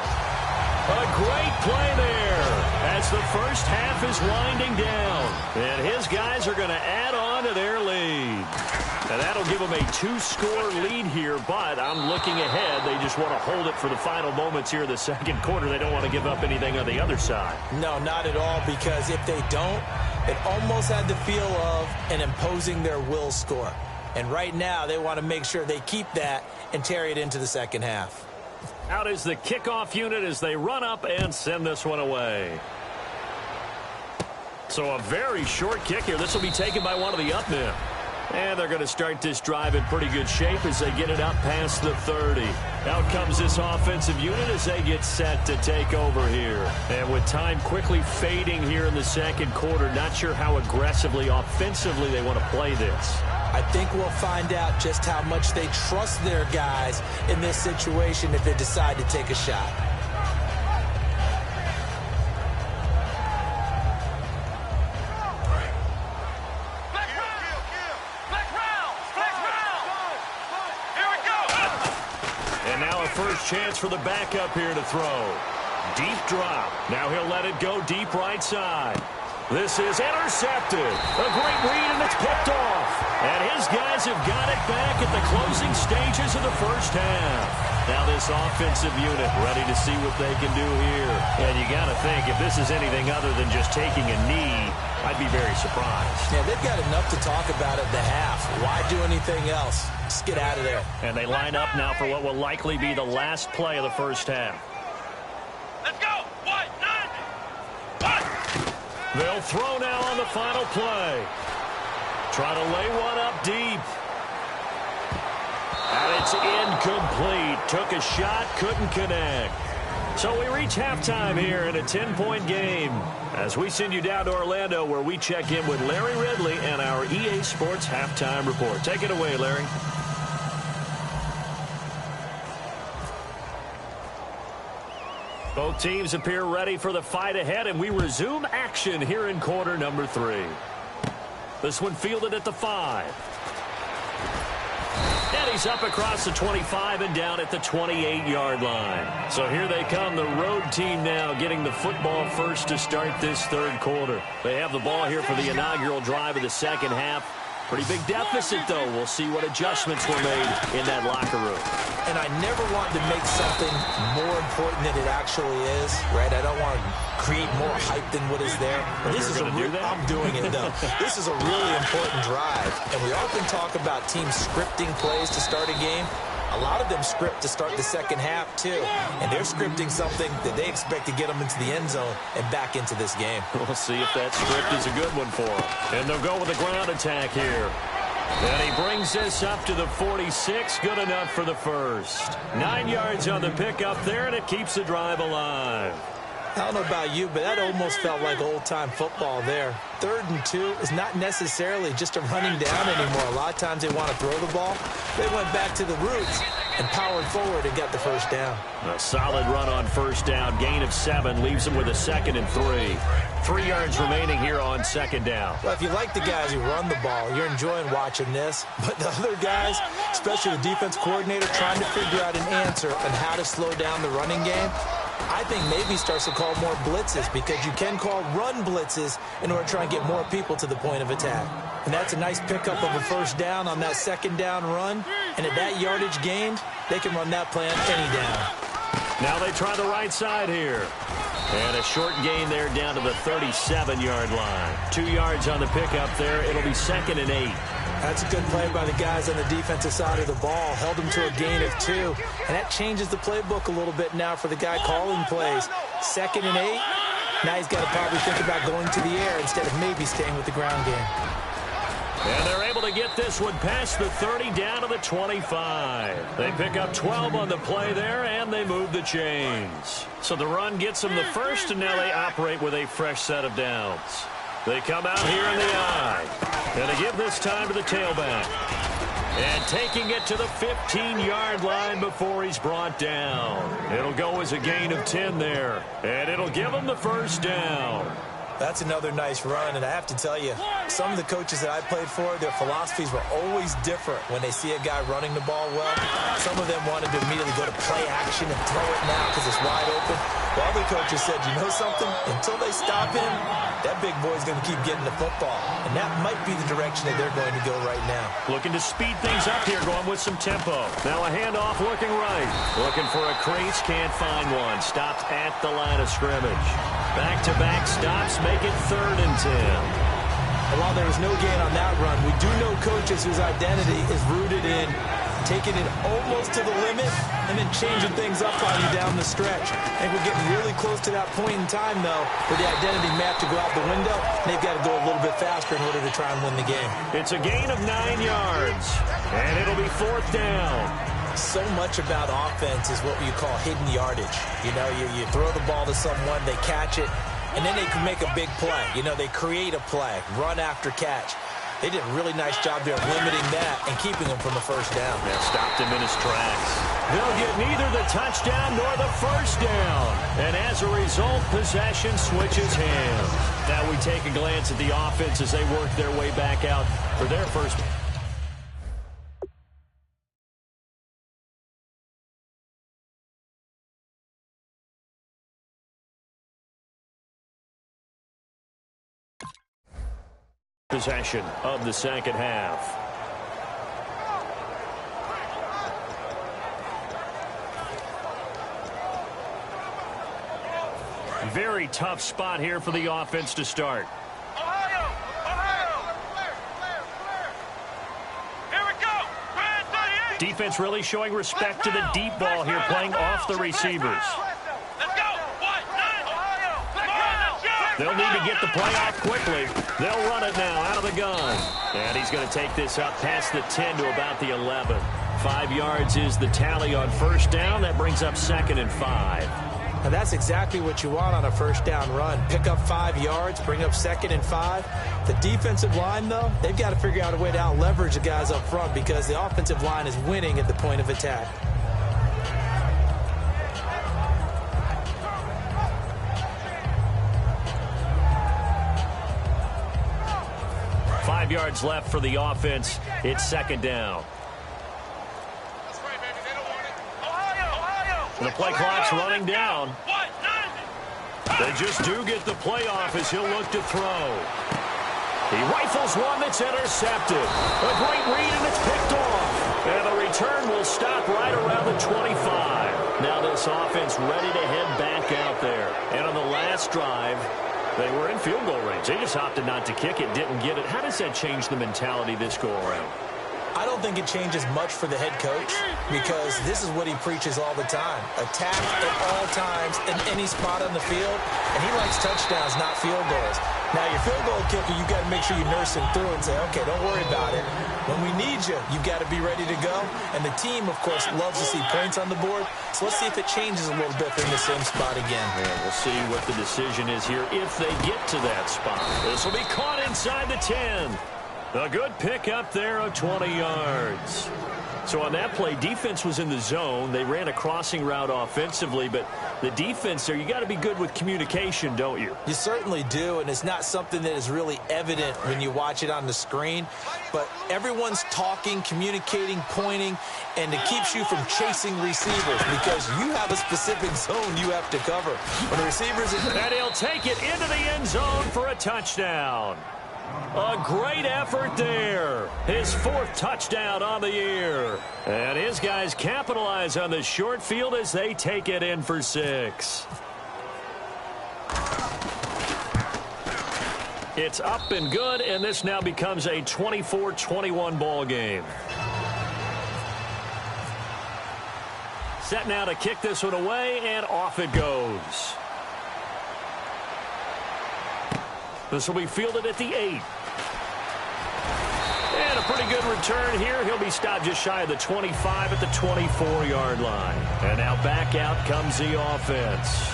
A great play there as the first half is winding down. And his guys are going to add on to their lead. And that'll give them a 2-score lead here, but I'm looking ahead. They just want to hold it for the final moments here in the second quarter. They don't want to give up anything on the other side. No, not at all, because if they don't, it almost had the feel of an imposing their will score. And right now, they want to make sure they keep that and carry it into the second half. Out is the kickoff unit as they run up and send this one away. So a very short kick here. This will be taken by one of the up men. And they're going to start this drive in pretty good shape as they get it up past the 30. Out comes this offensive unit as they get set to take over here. And with time quickly fading here in the second quarter, not sure how aggressively, offensively they want to play this. I think we'll find out just how much they trust their guys in this situation if they decide to take a shot. First chance for the backup here to throw. Deep drop. Now he'll let it go deep right side. This is intercepted. A great read, and it's picked off. And his guys have got it back at the closing stages of the first half. Now this offensive unit ready to see what they can do here. And you got to think, if this is anything other than just taking a knee, I'd be very surprised. Yeah, they've got enough to talk about at the half. Why do anything else? Just get out of there. And they line up now for what will likely be the last play of the first half. Let's go. 1, 9, 1. They'll throw now on the final play. Try to lay one up deep. And it's incomplete. Took a shot, couldn't connect. So we reach halftime here in a 10-point game as we send you down to Orlando where we check in with Larry Ridley and our EA Sports Halftime Report. Take it away, Larry. Both teams appear ready for the fight ahead, and we resume action here in quarter number 3. This one fielded at the 5. And he's up across the 25 and down at the 28-yard line. So here they come, the road team now getting the football first to start this third quarter. They have the ball here for the inaugural drive of the second half. Pretty big deficit, though. We'll see what adjustments were made in that locker room. And I never want to make something more important than it actually is, right? I don't want to create more hype than what is there. This is I'm doing it, though. This is a really important drive. And we often talk about teams scripting plays to start a game. A lot of them script to start the second half, too. And they're scripting something that they expect to get them into the end zone and back into this game. We'll see if that script is a good one for them. And they'll go with a ground attack here. And he brings this up to the 46. Good enough for the first. 9 yards on the pickup there, and it keeps the drive alive. I don't know about you, but that almost felt like old-time football there. 3rd and 2 is not necessarily just a running down anymore. A lot of times they want to throw the ball. They went back to the roots and powered forward and got the first down. A solid run on first down. Gain of 7 leaves them with a 2nd and 3. 3 yards remaining here on second down. Well, if you like the guys who run the ball, you're enjoying watching this. But the other guys, especially the defense coordinator, trying to figure out an answer on how to slow down the running game, I think maybe starts to call more blitzes, because you can call run blitzes in order to try and get more people to the point of attack. And that's a nice pickup of a first down on that second down run. And at that yardage gained, they can run that play on any down. Now they try the right side here. And a short gain there down to the 37-yard line. 2 yards on the pickup there. It'll be 2nd and 8. That's a good play by the guys on the defensive side of the ball. Held them to a gain of 2. And that changes the playbook a little bit now for the guy calling plays. 2nd and 8. Now he's got to probably think about going to the air instead of maybe staying with the ground game. And they're able to get this one past the 30 down to the 25. They pick up 12 on the play there, and they move the chains. So the run gets them the first, and now they operate with a fresh set of downs. They come out here in the eye. And they give this time to the tailback. And taking it to the 15-yard line before he's brought down. It'll go as a gain of 10 there. And it'll give him the first down. That's another nice run, and I have to tell you, some of the coaches that I played for, their philosophies were always different when they see a guy running the ball well. Some of them wanted to immediately go to play action and throw it now because it's wide open. While other coaches said, you know something? Until they stop him, that big boy's going to keep getting the football. And that might be the direction that they're going to go right now. Looking to speed things up here, going with some tempo. Now a handoff looking right. Looking for a crease, can't find one. Stopped at the line of scrimmage. Back-to-back stops make it 3rd and 10. And while there was no gain on that run, we do know coaches whose identity is rooted in taking it almost to the limit and then changing things up on you down the stretch. I think we're getting really close to that point in time, though, for the identity map to go out the window. And they've got to go a little bit faster in order to try and win the game. It's a gain of 9 yards, and it'll be 4th down. So much about offense is what you call hidden yardage. You know, you throw the ball to someone, they catch it, and then they can make a big play. You know, they create a play, run after catch. They did a really nice job there limiting that and keeping him from the first down. That stopped him in his tracks. They'll get neither the touchdown nor the first down. And as a result, possession switches hands. Now we take a glance at the offense as they work their way back out for their first. Possession of the second half. Very tough spot here for the offense to start. Ohio! Here we go! Red 38! Defense really showing respect to the deep ball here, playing off the receivers. Let's go! What? 9! Ohio! They'll need to get the play off quickly. They'll run it now out of the gun. And he's going to take this up past the 10 to about the 11. 5 yards is the tally on first down. That brings up 2nd and 5. And that's exactly what you want on a first down run. Pick up 5 yards, bring up 2nd and 5. The defensive line, though, they've got to figure out a way to out-leverage the guys up front because the offensive line is winning at the point of attack. Yards left for the offense. It's 2nd down. That's right, baby. They don't want it. Ohio! The play clock's running down. What? 9! They just do get the play off as he'll look to throw. He rifles one that's intercepted. A great read, and it's picked off. And the return will stop right around the 25. Now this offense ready to head back out there. And on the last drive, they were in field goal range. They just opted not to kick it, didn't get it. How does that change the mentality this go-around? I don't think it changes much for the head coach because this is what he preaches all the time. Attack at all times in any spot on the field, and he likes touchdowns, not field goals. Now, your field goal kicker, you've got to make sure you nurse him through and say, okay, don't worry about it. When we need you, you've got to be ready to go. And the team, of course, loves to see points on the board. So let's see if it changes a little bit from the same spot again. Yeah, we'll see what the decision is here if they get to that spot. This will be caught inside the 10. A good pickup there of 20 yards. So on that play, defense was in the zone. They ran a crossing route offensively, but the defense there, you got to be good with communication, don't you? You certainly do, and it's not something that is really evident when you watch it on the screen. But everyone's talking, communicating, pointing, and it keeps you from chasing receivers because you have a specific zone you have to cover. When the receivers... And he'll take it into the end zone for a touchdown. A great effort there. His 4th touchdown on the year. And his guys capitalize on the short field as they take it in for 6. It's up and good, and this now becomes a 24-21 ball game. Set now to kick this one away, and off it goes. This will be fielded at the 8. And a pretty good return here. He'll be stopped just shy of the 25 at the 24-yard line. And now back out comes the offense.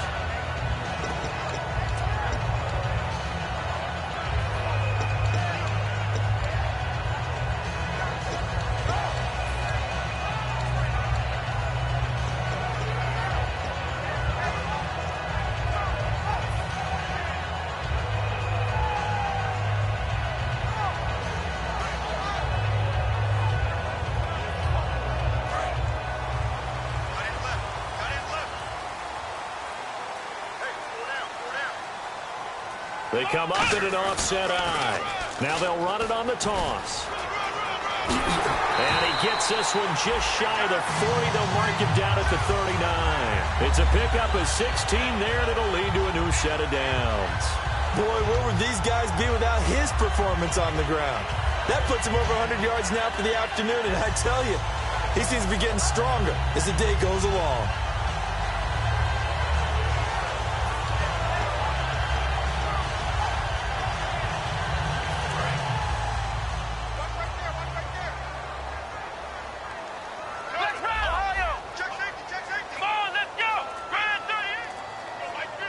They come up in an offset eye. Now they'll run it on the toss. And he gets this one just shy of the 40. They'll mark him down at the 39. It's a pickup of 16 there, and it'll lead to a new set of downs. Boy, where would these guys be without his performance on the ground? That puts him over 100 yards now for the afternoon, and I tell you, he seems to be getting stronger as the day goes along.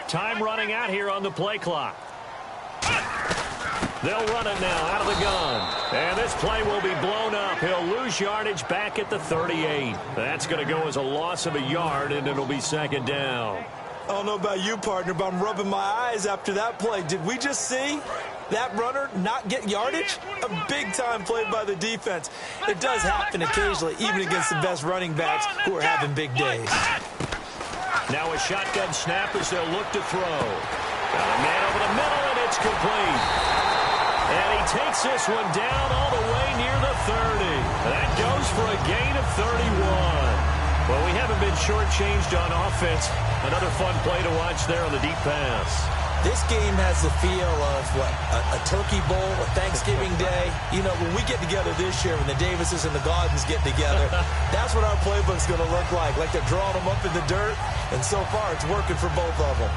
Time running out here on the play clock. They'll run it now out of the gun. And this play will be blown up. He'll lose yardage back at the 38. That's going to go as a loss of a yard, and it'll be second down. I don't know about you, partner, but I'm rubbing my eyes after that play. Did we just see that runner not get yardage? A big-time play by the defense. It does happen occasionally, even against the best running backs who are having big days. Now a shotgun snap as they'll look to throw. Got a man over the middle, and it's complete. And he takes this one down all the way near the 30. That goes for a gain of 31. Well, we haven't been shortchanged on offense. Another fun play to watch there on the deep pass. This game has the feel of, a turkey bowl, a Thanksgiving day. You know, when we get together this year, when the Davises and the Gaudens get together, that's what our playbook's going to look like they're drawing them up in the dirt, and so far it's working for both of them.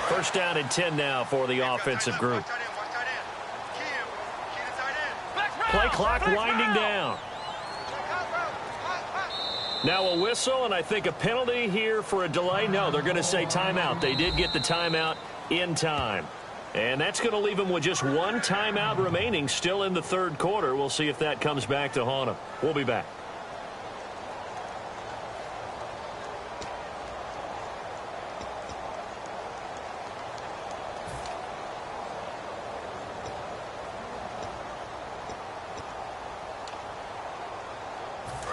First down and 10 now for the offensive group. Play clock winding down. Now a whistle, and I think a penalty here for a delay. No, they're going to say timeout. They did get the timeout in time. And that's going to leave them with just one timeout remaining still in the third quarter. We'll see if that comes back to haunt them. We'll be back.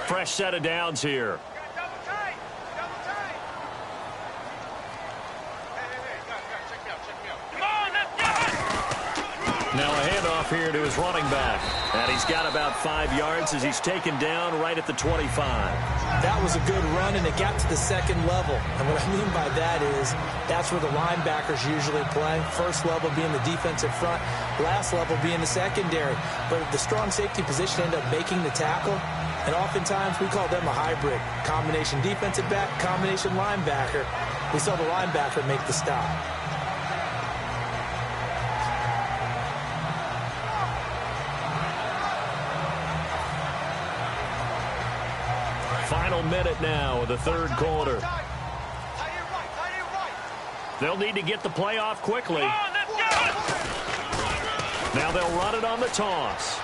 Fresh set of downs here. Now a handoff here to his running back. And he's got about 5 yards as he's taken down right at the 25. That was a good run, and it got to the second level. And what I mean by that is that's where the linebackers usually play. First level being the defensive front, last level being the secondary. But the strong safety position ended up making the tackle. And oftentimes we call them a hybrid. Combination defensive back, combination linebacker. We saw the linebacker make the stop. Final minute now of the third quarter. They'll need to get the play off quickly. Now they'll run it on the toss.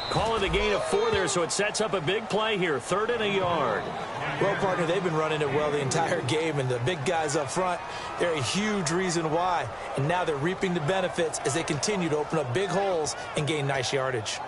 Call it a gain of 4 there, so it sets up a big play here. 3rd and a yard. Well, partner, they've been running it well the entire game, and the big guys up front, they're a huge reason why. And now they're reaping the benefits as they continue to open up big holes and gain nice yardage.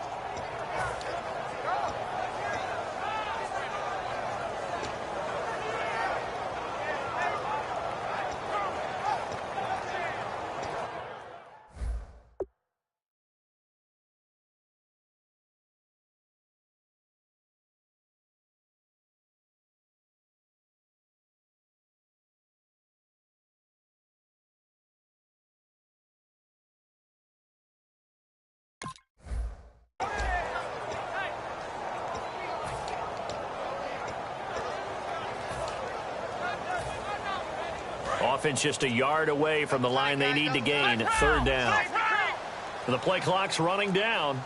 Offense just a yard away from the line they need to gain. 3rd down. The play clock's running down.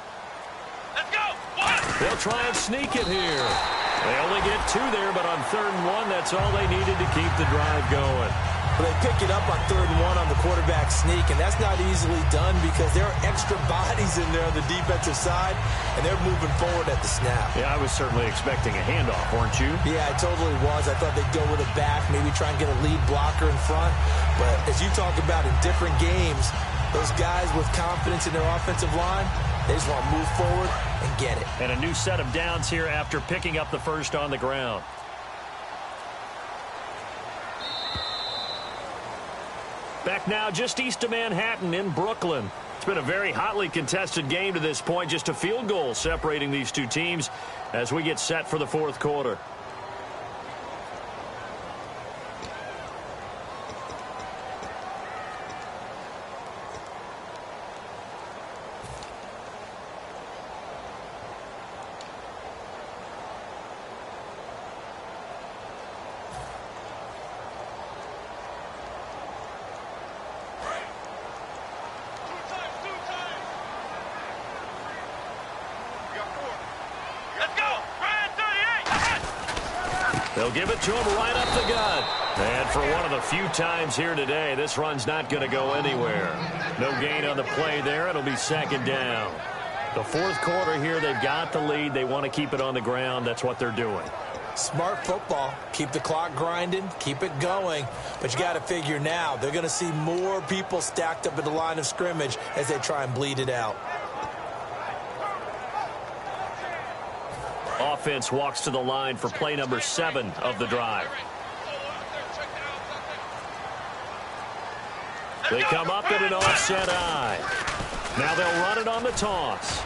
Let's go. They'll try and sneak it here. They only get 2 there, but on 3rd and 1, that's all they needed to keep the drive going. Well, they pick it up on 3rd and 1 on the quarterback sneak, and that's not easily done because there are extra bodies in there on the defensive side, and they're moving forward at the snap. Yeah, I was certainly expecting a handoff, weren't you? Yeah, I totally was. I thought they'd go with a back, maybe try and get a lead blocker in front. But as you talk about in different games, those guys with confidence in their offensive line, they just want to move forward and and get it. And a new set of downs here after picking up the first on the ground. Back now just east of Manhattan in Brooklyn. It's been a very hotly contested game to this point. Just a field goal separating these two teams as we get set for the fourth quarter. They'll give it to him right up the gut. And for one of the few times here today, this run's not going to go anywhere. No gain on the play there. It'll be second down. The fourth quarter here, they've got the lead. They want to keep it on the ground. That's what they're doing. Smart football. Keep the clock grinding. Keep it going. But you got to figure now, they're going to see more people stacked up at the line of scrimmage as they try and bleed it out. Offense walks to the line for play number 7 of the drive. They come up in an offset eye. Now they'll run it on the toss.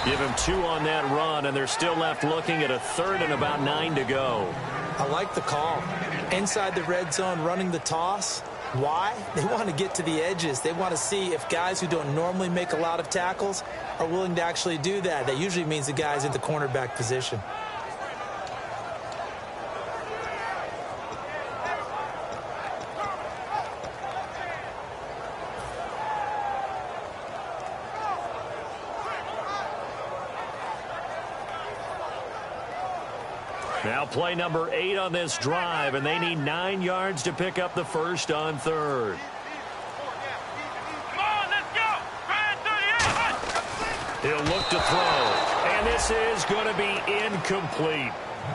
Give him 2 on that run, and they're still left looking at a third and about 9 to go. I like the call. Inside the red zone, running the toss. Why? They want to get to the edges. They want to see if guys who don't normally make a lot of tackles are willing to actually do that. That usually means the guy's in the cornerback position. Now play number 8 on this drive, and they need 9 yards to pick up the first on third. Come on, let's go! He'll look to throw, and this is going to be incomplete.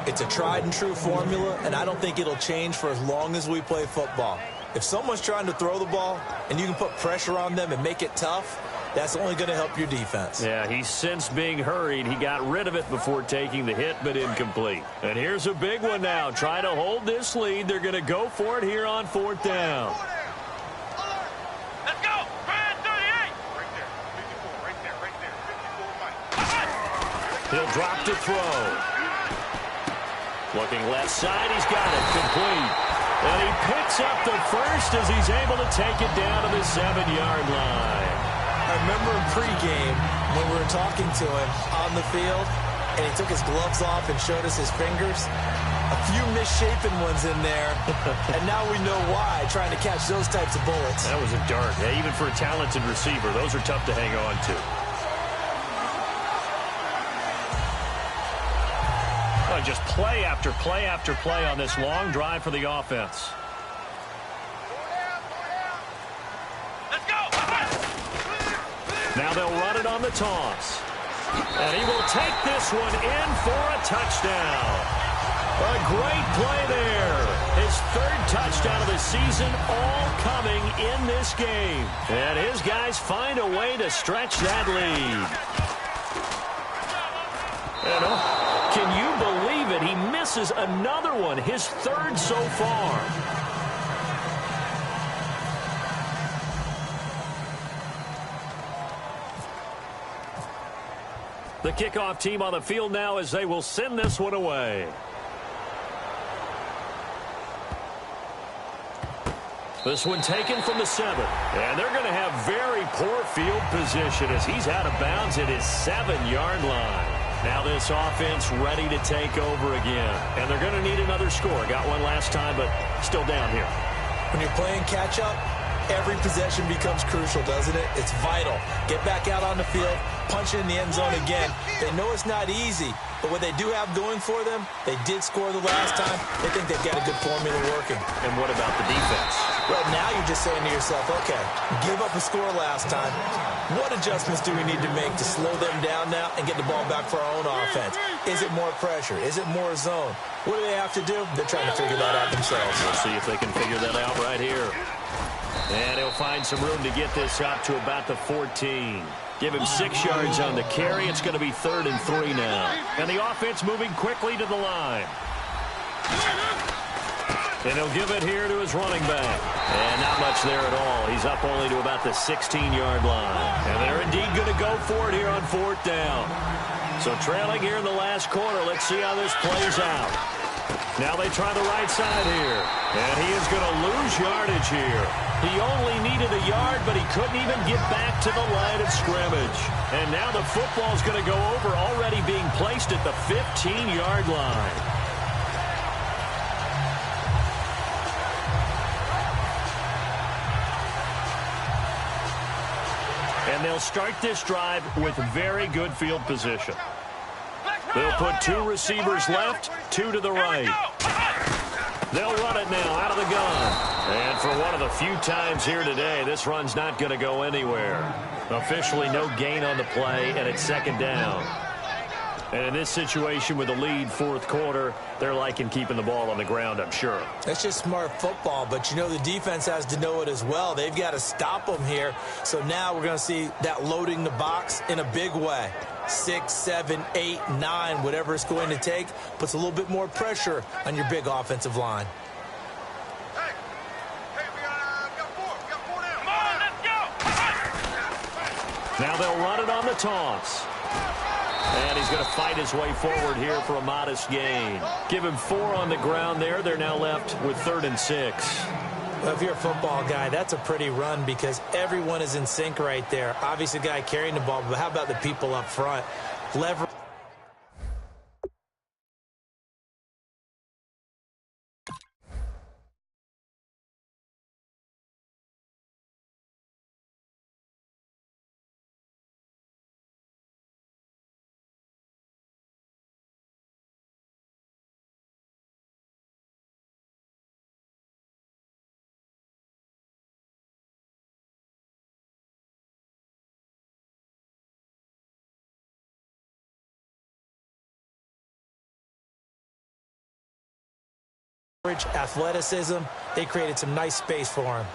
It's a tried and true formula, and I don't think it'll change for as long as we play football. If someone's trying to throw the ball and you can put pressure on them and make it tough, that's only going to help your defense. Yeah, he's since being hurried. He got rid of it before taking the hit, but incomplete. And here's a big one now. Trying to hold this lead. They're going to go for it here on fourth down. Let's go! 38! Right there. 54, right there, right there. 54, Mike. He'll drop to throw. Looking left side. He's got it. Complete. And he picks up the first as he's able to take it down to the 7-yard line. I remember in pregame when we were talking to him on the field, and he took his gloves off and showed us his fingers. A few misshapen ones in there, and now we know why, trying to catch those types of bullets. That was a dart. Yeah, even for a talented receiver, those are tough to hang on to. Oh, just play after play after play on this long drive for the offense. Now they'll run it on the toss. And he will take this one in for a touchdown. A great play there. His 3rd touchdown of the season, all coming in this game. And his guys find a way to stretch that lead. And can you believe it? He misses another one, his 3rd so far. The kickoff team on the field now as they will send this one away. This one taken from the 7. And they're going to have very poor field position as he's out of bounds at his 7-yard line. Now this offense ready to take over again. And they're going to need another score. Got one last time, but still down here. When you're playing catch-up, every possession becomes crucial, doesn't it? It's vital. Get back out on the field, punch it in the end zone again. They know it's not easy, but what they do have going for them, they did score the last time. They think they've got a good formula working. And what about the defense? Well, now you're just saying to yourself, okay, give up a score last time. What adjustments do we need to make to slow them down now and get the ball back for our own offense? Is it more pressure? Is it more zone? What do they have to do? They're trying to figure that out themselves. We'll see if they can figure that out right here. And he'll find some room to get this up to about the 14. Give him 6 yards on the carry. It's going to be 3rd and 3 now. And the offense moving quickly to the line. And he'll give it here to his running back. And not much there at all. He's up only to about the 16-yard line. And they're indeed going to go for it here on 4th down. So trailing here in the last quarter. Let's see how this plays out. Now they try the right side here. And he is going to lose yardage here. He only needed a yard, but he couldn't even get back to the line of scrimmage. And now the football's going to go over, already being placed at the 15-yard line. And they'll start this drive with very good field position. They'll put 2 receivers left, 2 to the right. They'll run it now out of the gun. And for one of the few times here today, this run's not going to go anywhere. Officially no gain on the play, and it's 2nd down. And in this situation with the lead 4th quarter, they're liking keeping the ball on the ground, I'm sure. That's just smart football, but you know the defense has to know it as well. They've got to stop them here. So now we're going to see that loading the box in a big way. 6, 7, 8, 9, whatever it's going to take, puts a little bit more pressure on your big offensive line. Now they'll run it on the toss. And he's going to fight his way forward here for a modest gain. Give him 4 on the ground there. They're now left with 3rd and 6. Well, if you're a football guy, that's a pretty run because everyone is in sync right there. Obviously, the guy carrying the ball, but how about the people up front? Leverage. Athleticism, they created some nice space for him.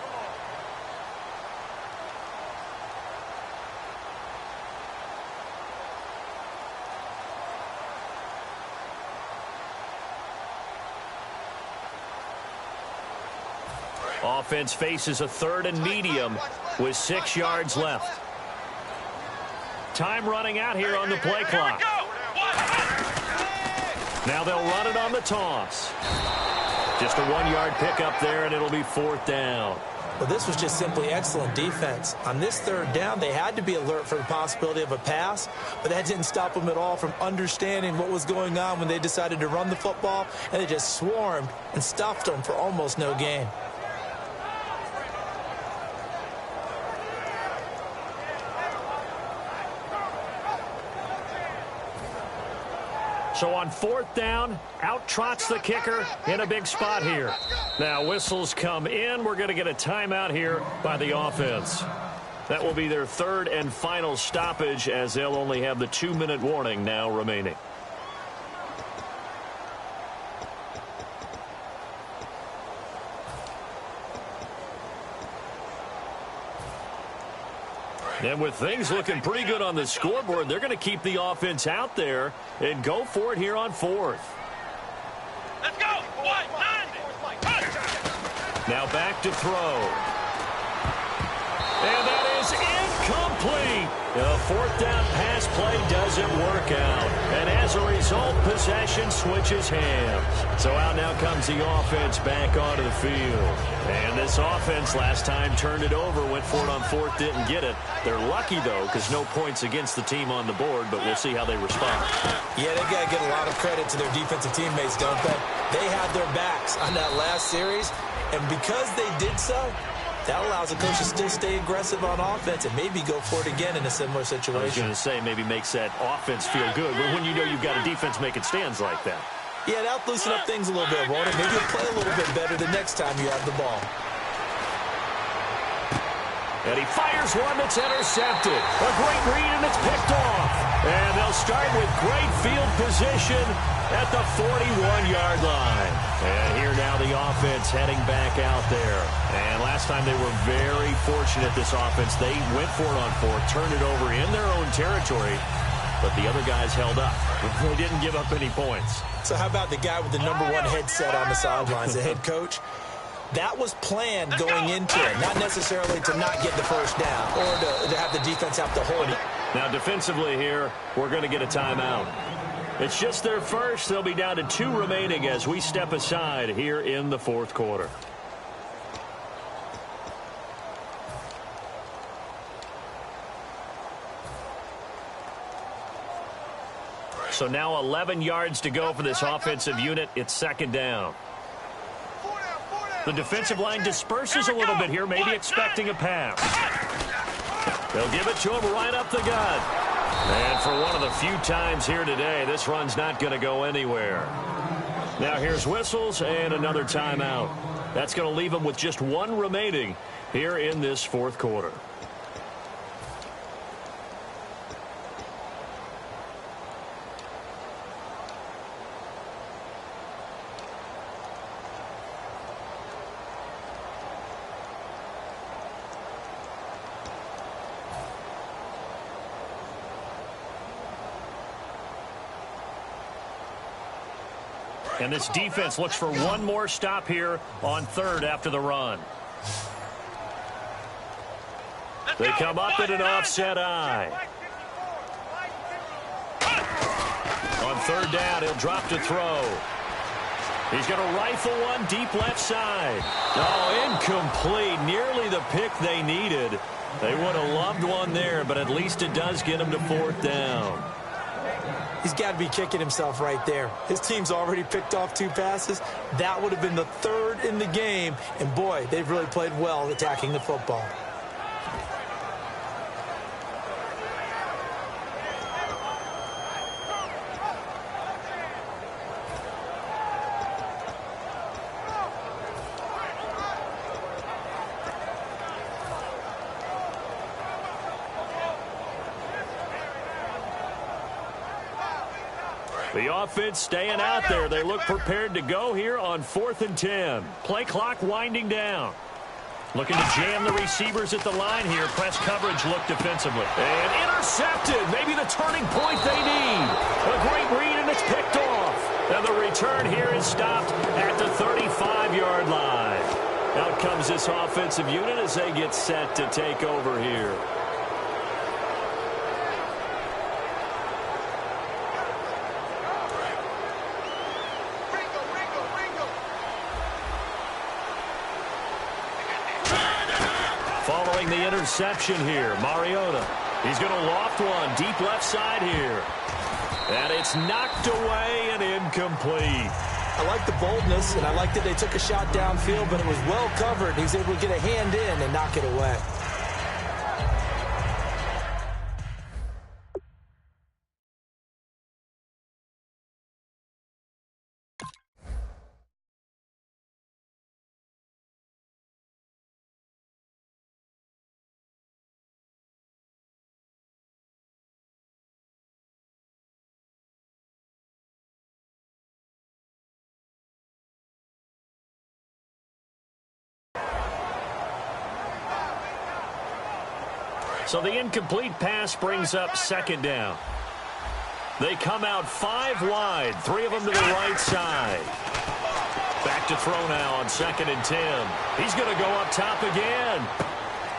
Offense faces a 3rd and medium with 6 yards left. Time running out here on the play clock. Now they'll run it on the toss. Just a 1-yard pickup there, and it'll be 4th down. Well, this was just simply excellent defense. On this 3rd down, they had to be alert for the possibility of a pass, but that didn't stop them at all from understanding what was going on when they decided to run the football, and they just swarmed and stuffed them for almost no gain. So on 4th down, out trots the kicker in a big spot here. Now whistles come in. We're going to get a timeout here by the offense. That will be their 3rd and final stoppage as they'll only have the 2-minute warning now remaining. And with things looking pretty good on the scoreboard, they're going to keep the offense out there and go for it here on 4th. Let's go! Now back to throw. And that is incomplete. The 4th down pass play doesn't work out. And as a result, possession switches hands. So out now comes the offense back onto the field. And this offense last time turned it over, went for it on 4th, didn't get it. They're lucky, though, because no points against the team on the board, but we'll see how they respond. Yeah, they've got to get a lot of credit to their defensive teammates, don't they? They had their backs on that last series, and because they did so, that allows the coach to still stay aggressive on offense and maybe go for it again in a similar situation. I was going to say maybe makes that offense feel good, but when you know you've got a defense making stands like that. Yeah, that'll loosen up things a little bit, won't it? Maybe you'll play a little bit better the next time you have the ball. And he fires one that's intercepted. A great read, and it's picked off. And they'll start with great field position at the 41-yard line. And here now the offense heading back out there. And last time they were very fortunate, this offense. They went for it on fourth, turned it over in their own territory, but the other guys held up. They didn't give up any points. So how about the guy with the number one headset on the sidelines, the head coach? That was planned going into it, not necessarily to not get the first down or to have the defense have to hold it. Now, defensively here, we're going to get a timeout. It's just their first. They'll be down to 2 remaining as we step aside here in the fourth quarter. So now 11 yards to go for this offensive unit. It's second down. The defensive line disperses a little bit here, maybe expecting a pass. They'll give it to him right up the gut. And for one of the few times here today, this run's not going to go anywhere. Now here's whistles and another timeout. That's going to leave them with just 1 remaining here in this fourth quarter. And this defense looks for one more stop here on third after the run. They come up at an offset eye. On third down, he'll drop to throw. He's going to rifle one deep left side. Oh, incomplete. Nearly the pick they needed. They would have loved one there, but at least it does get him to fourth down. He's got to be kicking himself right there. His team's already picked off 2 passes. That would have been the 3rd in the game. And, boy, they've really played well attacking the football. The offense staying out there. They look prepared to go here on 4th and 10. Play clock winding down. Looking to jam the receivers at the line here. Press coverage look defensively. And intercepted. Maybe the turning point they need. A great read, and it's picked off. And the return here is stopped at the 35-yard line. Out comes this offensive unit as they get set to take over here. Following the interception here, Mariota. He's going to loft one deep left side here. And it's knocked away and incomplete. I like the boldness, and I like that they took a shot downfield, but it was well covered. He was able to get a hand in and knock it away. So the incomplete pass brings up second down. They come out 5 wide, 3 of them to the right side. Back to throw now on 2nd and 10. He's going to go up top again.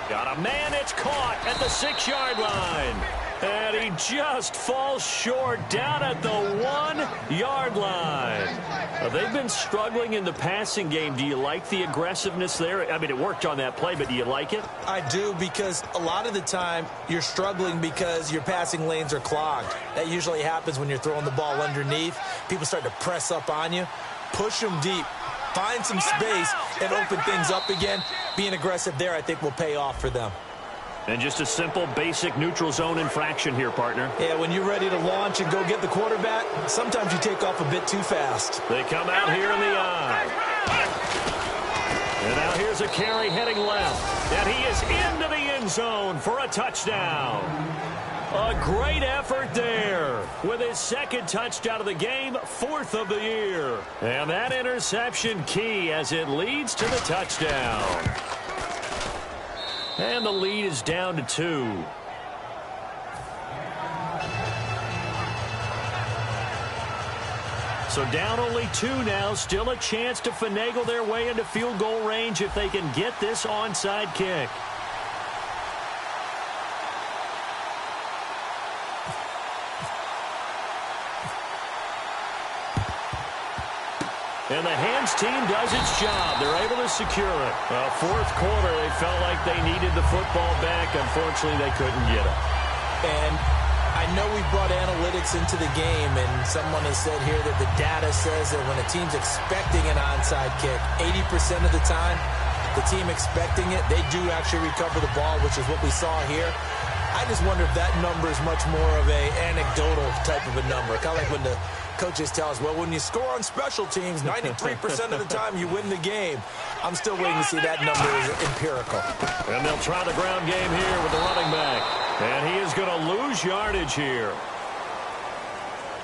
Got a man, it's caught at the 6-yard line. And he just falls short down at the 1-yard line. They've been struggling in the passing game. Do you like the aggressiveness there? I mean, it worked on that play, but do you like it? I do, because a lot of the time you're struggling because your passing lanes are clogged. That usually happens when you're throwing the ball underneath. People start to press up on you. Push them deep. Find some space and open things up again. Being aggressive there, I think, will pay off for them. And just a simple, basic neutral zone infraction here, partner. Yeah, when you're ready to launch and go get the quarterback, sometimes you take off a bit too fast. They come out here in the eye. And now here's a carry heading left. And he is into the end zone for a touchdown. A great effort there with his second touchdown of the game, 4th of the year. And that interception key as it leads to the touchdown. And the lead is down to 2. So down only 2 now. Still a chance to finagle their way into field goal range if they can get this onside kick. And the hands team does its job. They're able to secure it. Fourth quarter, they felt like they needed the football back. Unfortunately, they couldn't get it. And I know we brought analytics into the game, and someone has said here that the data says that when a team's expecting an onside kick, 80% of the time, the team expecting it, they do actually recover the ball, which is what we saw here. I just wonder if that number is much more of a anecdotal type of a number. Kind of like when the coaches tell us, well, when you score on special teams, 93% of the time you win the game. I'm still waiting to see that number is empirical. And they'll try the ground game here with the running back. And he is going to lose yardage here.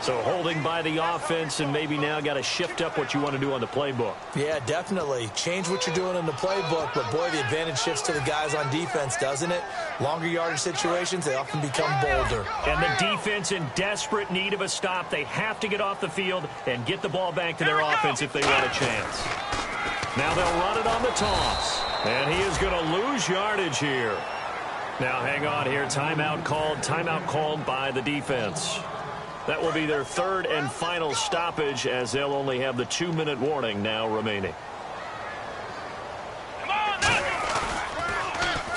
So holding by the offense, and maybe now got to shift up what you want to do on the playbook. Yeah, definitely. Change what you're doing in the playbook, but boy, the advantage shifts to the guys on defense, doesn't it? Longer yardage situations, they often become bolder. And the defense in desperate need of a stop. They have to get off the field and get the ball back to their offense if they want a chance. Now they'll run it on the toss. And he is going to lose yardage here. Now hang on here. Timeout called by the defense. That will be their third and final stoppage as they'll only have the 2-minute warning now remaining.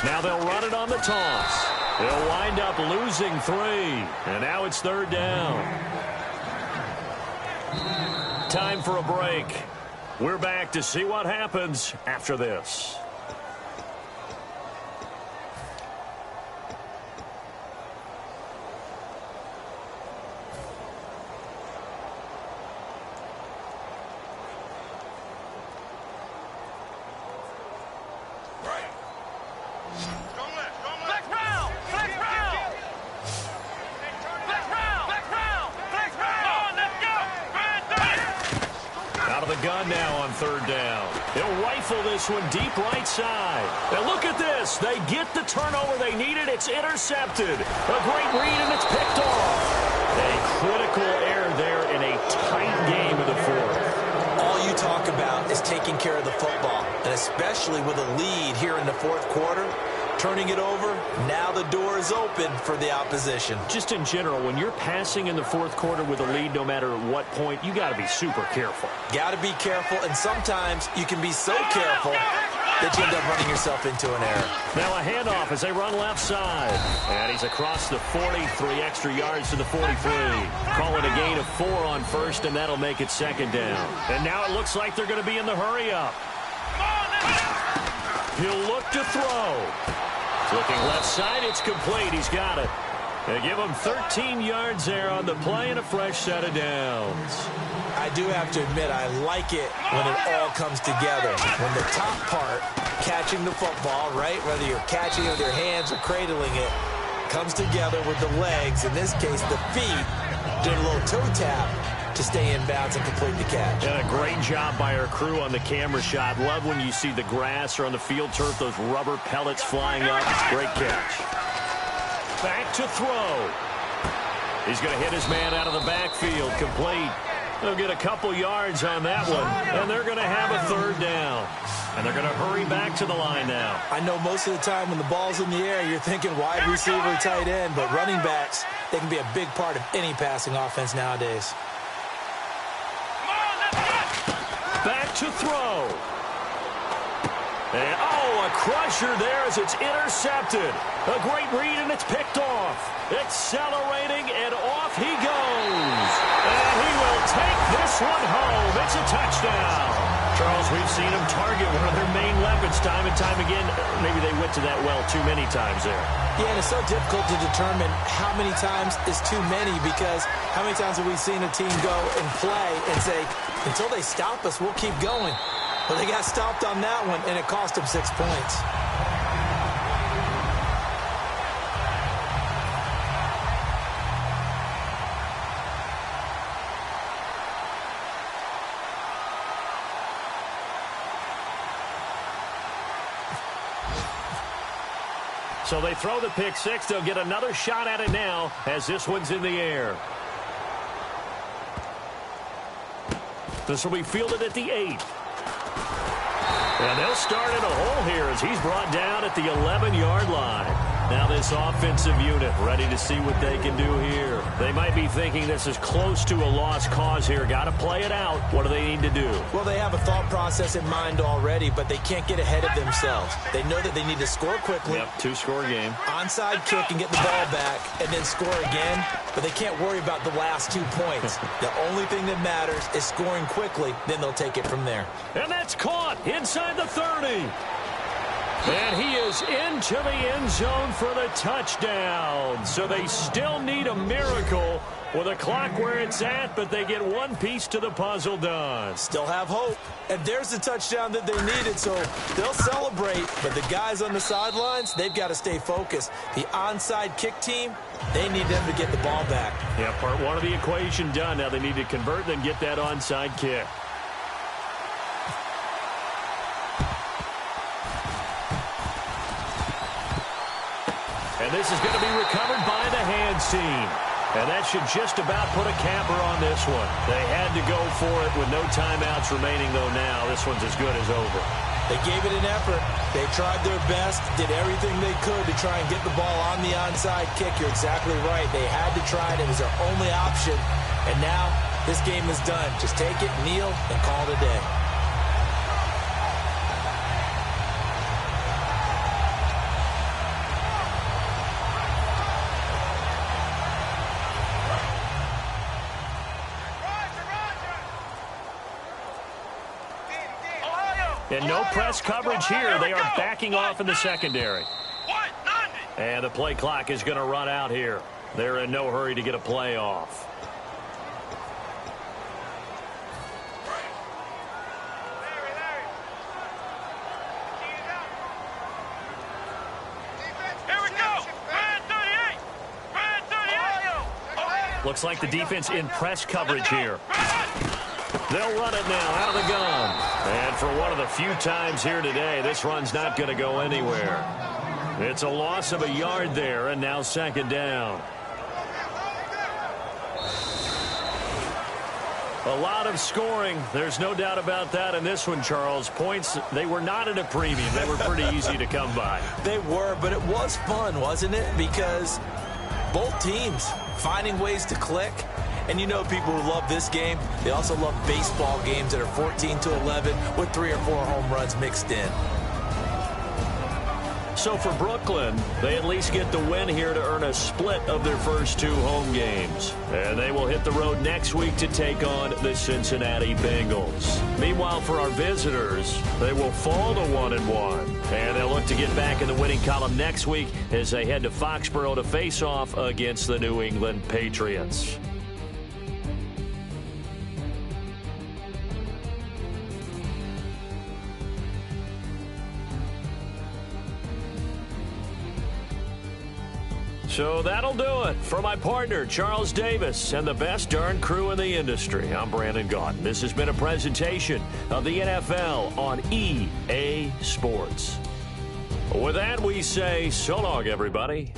Now they'll run it on the toss. They'll wind up losing 3. And now it's 3rd down. Time for a break. We're back to see what happens after this. Gun now on 3rd down. He'll rifle this one deep right side. And look at this. They get the turnover they needed. It's intercepted. A great read, and it's picked off. A critical error there in a tight game of the 4th. All you talk about is taking care of the football, and especially with a lead here in the 4th quarter. Turning it over, now the door is open for the opposition. Just in general, when you're passing in the 4th quarter with a lead, no matter what point, you got to be super careful. Got to be careful, and sometimes you can be so careful that you end up running yourself into an error. Now a handoff as they run left side. And he's across the 40, 3 extra yards to the 43. Call it a gain of 4 on 1st, and that'll make it 2nd down. And now it looks like they're going to be in the hurry-up. He'll look to throw. Looking left side, it's complete. He's got it. They give him 13 yards there on the play and a fresh set of downs. I do have to admit, I like it when it all comes together. When the top part, catching the football, right, whether you're catching it with your hands or cradling it, comes together with the legs, in this case the feet, doing a little toe tap to stay in bounds and complete the catch. And a great job by our crew on the camera shot. Love when you see the grass or on the field turf, those rubber pellets flying up. Great catch. Back to throw. He's going to hit his man out of the backfield. Complete. They'll get a couple yards on that one, and they're going to have a 3rd down. And they're going to hurry back to the line now. I know most of the time when the ball's in the air, you're thinking wide receiver, tight end, but running backs, they can be a big part of any passing offense nowadays. Back to throw. And, a crusher there as it's intercepted. A great read, and it's picked off. Accelerating, and off he goes. And he will take this one home. It's a touchdown. Charles, we've seen him target one of their main weapons time and time again. Maybe they went to that well too many times there. Yeah, and it's so difficult to determine how many times is too many, because how many times have we seen a team go and play and say, until they stop us, we'll keep going. But they got stopped on that one, and it cost them 6 points. So they throw the pick six. They'll get another shot at it now as this one's in the air. This will be fielded at the 8. And they'll start in a hole here as he's brought down at the 11-yard line. Now this offensive unit ready to see what they can do here. They might be thinking this is close to a lost cause here. Got to play it out. What do they need to do? Well, they have a thought process in mind already, but they can't get ahead of themselves. They know that they need to score quickly. Yep, 2-score game. Onside kick and get the ball back and then score again, but they can't worry about the last 2 points. The only thing that matters is scoring quickly, then they'll take it from there. And that's caught inside the 30. And he is into the end zone for the touchdown. So they still need a miracle with a clock where it's at, but they get one piece to the puzzle done. Still have hope. And there's the touchdown that they needed, so they'll celebrate. But the guys on the sidelines, they've got to stay focused. The onside kick team, they need them to get the ball back. Yeah, part one of the equation done. Now they need to convert and get that onside kick. And this is going to be recovered by the hands team. And that should just about put a capper on this one. They had to go for it with no timeouts remaining, though now. This one's as good as over. They gave it an effort. They tried their best, did everything they could to try and get the ball on the onside kick. You're exactly right. They had to try it. It was their only option. And now this game is done. Just take it, kneel, and call it a day. And no press coverage here. They are backing off in the secondary. And the play clock is going to run out here. They're in no hurry to get a play off. Looks like the defense in press coverage here. They'll run it now out of the gun. And for one of the few times here today, this run's not going to go anywhere. It's a loss of a yard there, and now second down. A lot of scoring. There's no doubt about that in this one, Charles. Points, they were not at a premium. They were pretty easy to come by. They were, but it was fun, wasn't it? Because both teams finding ways to click. And you know people who love this game, they also love baseball games that are 14-11 with 3 or 4 home runs mixed in. So for Brooklyn, they at least get the win here to earn a split of their first 2 home games. And they will hit the road next week to take on the Cincinnati Bengals. Meanwhile, for our visitors, they will fall to 1-1. And they'll look to get back in the winning column next week as they head to Foxborough to face off against the New England Patriots. So that'll do it. For my partner, Charles Davis, and the best darn crew in the industry, I'm Brandon Gaudin. This has been a presentation of the NFL on EA Sports. With that, we say so long, everybody.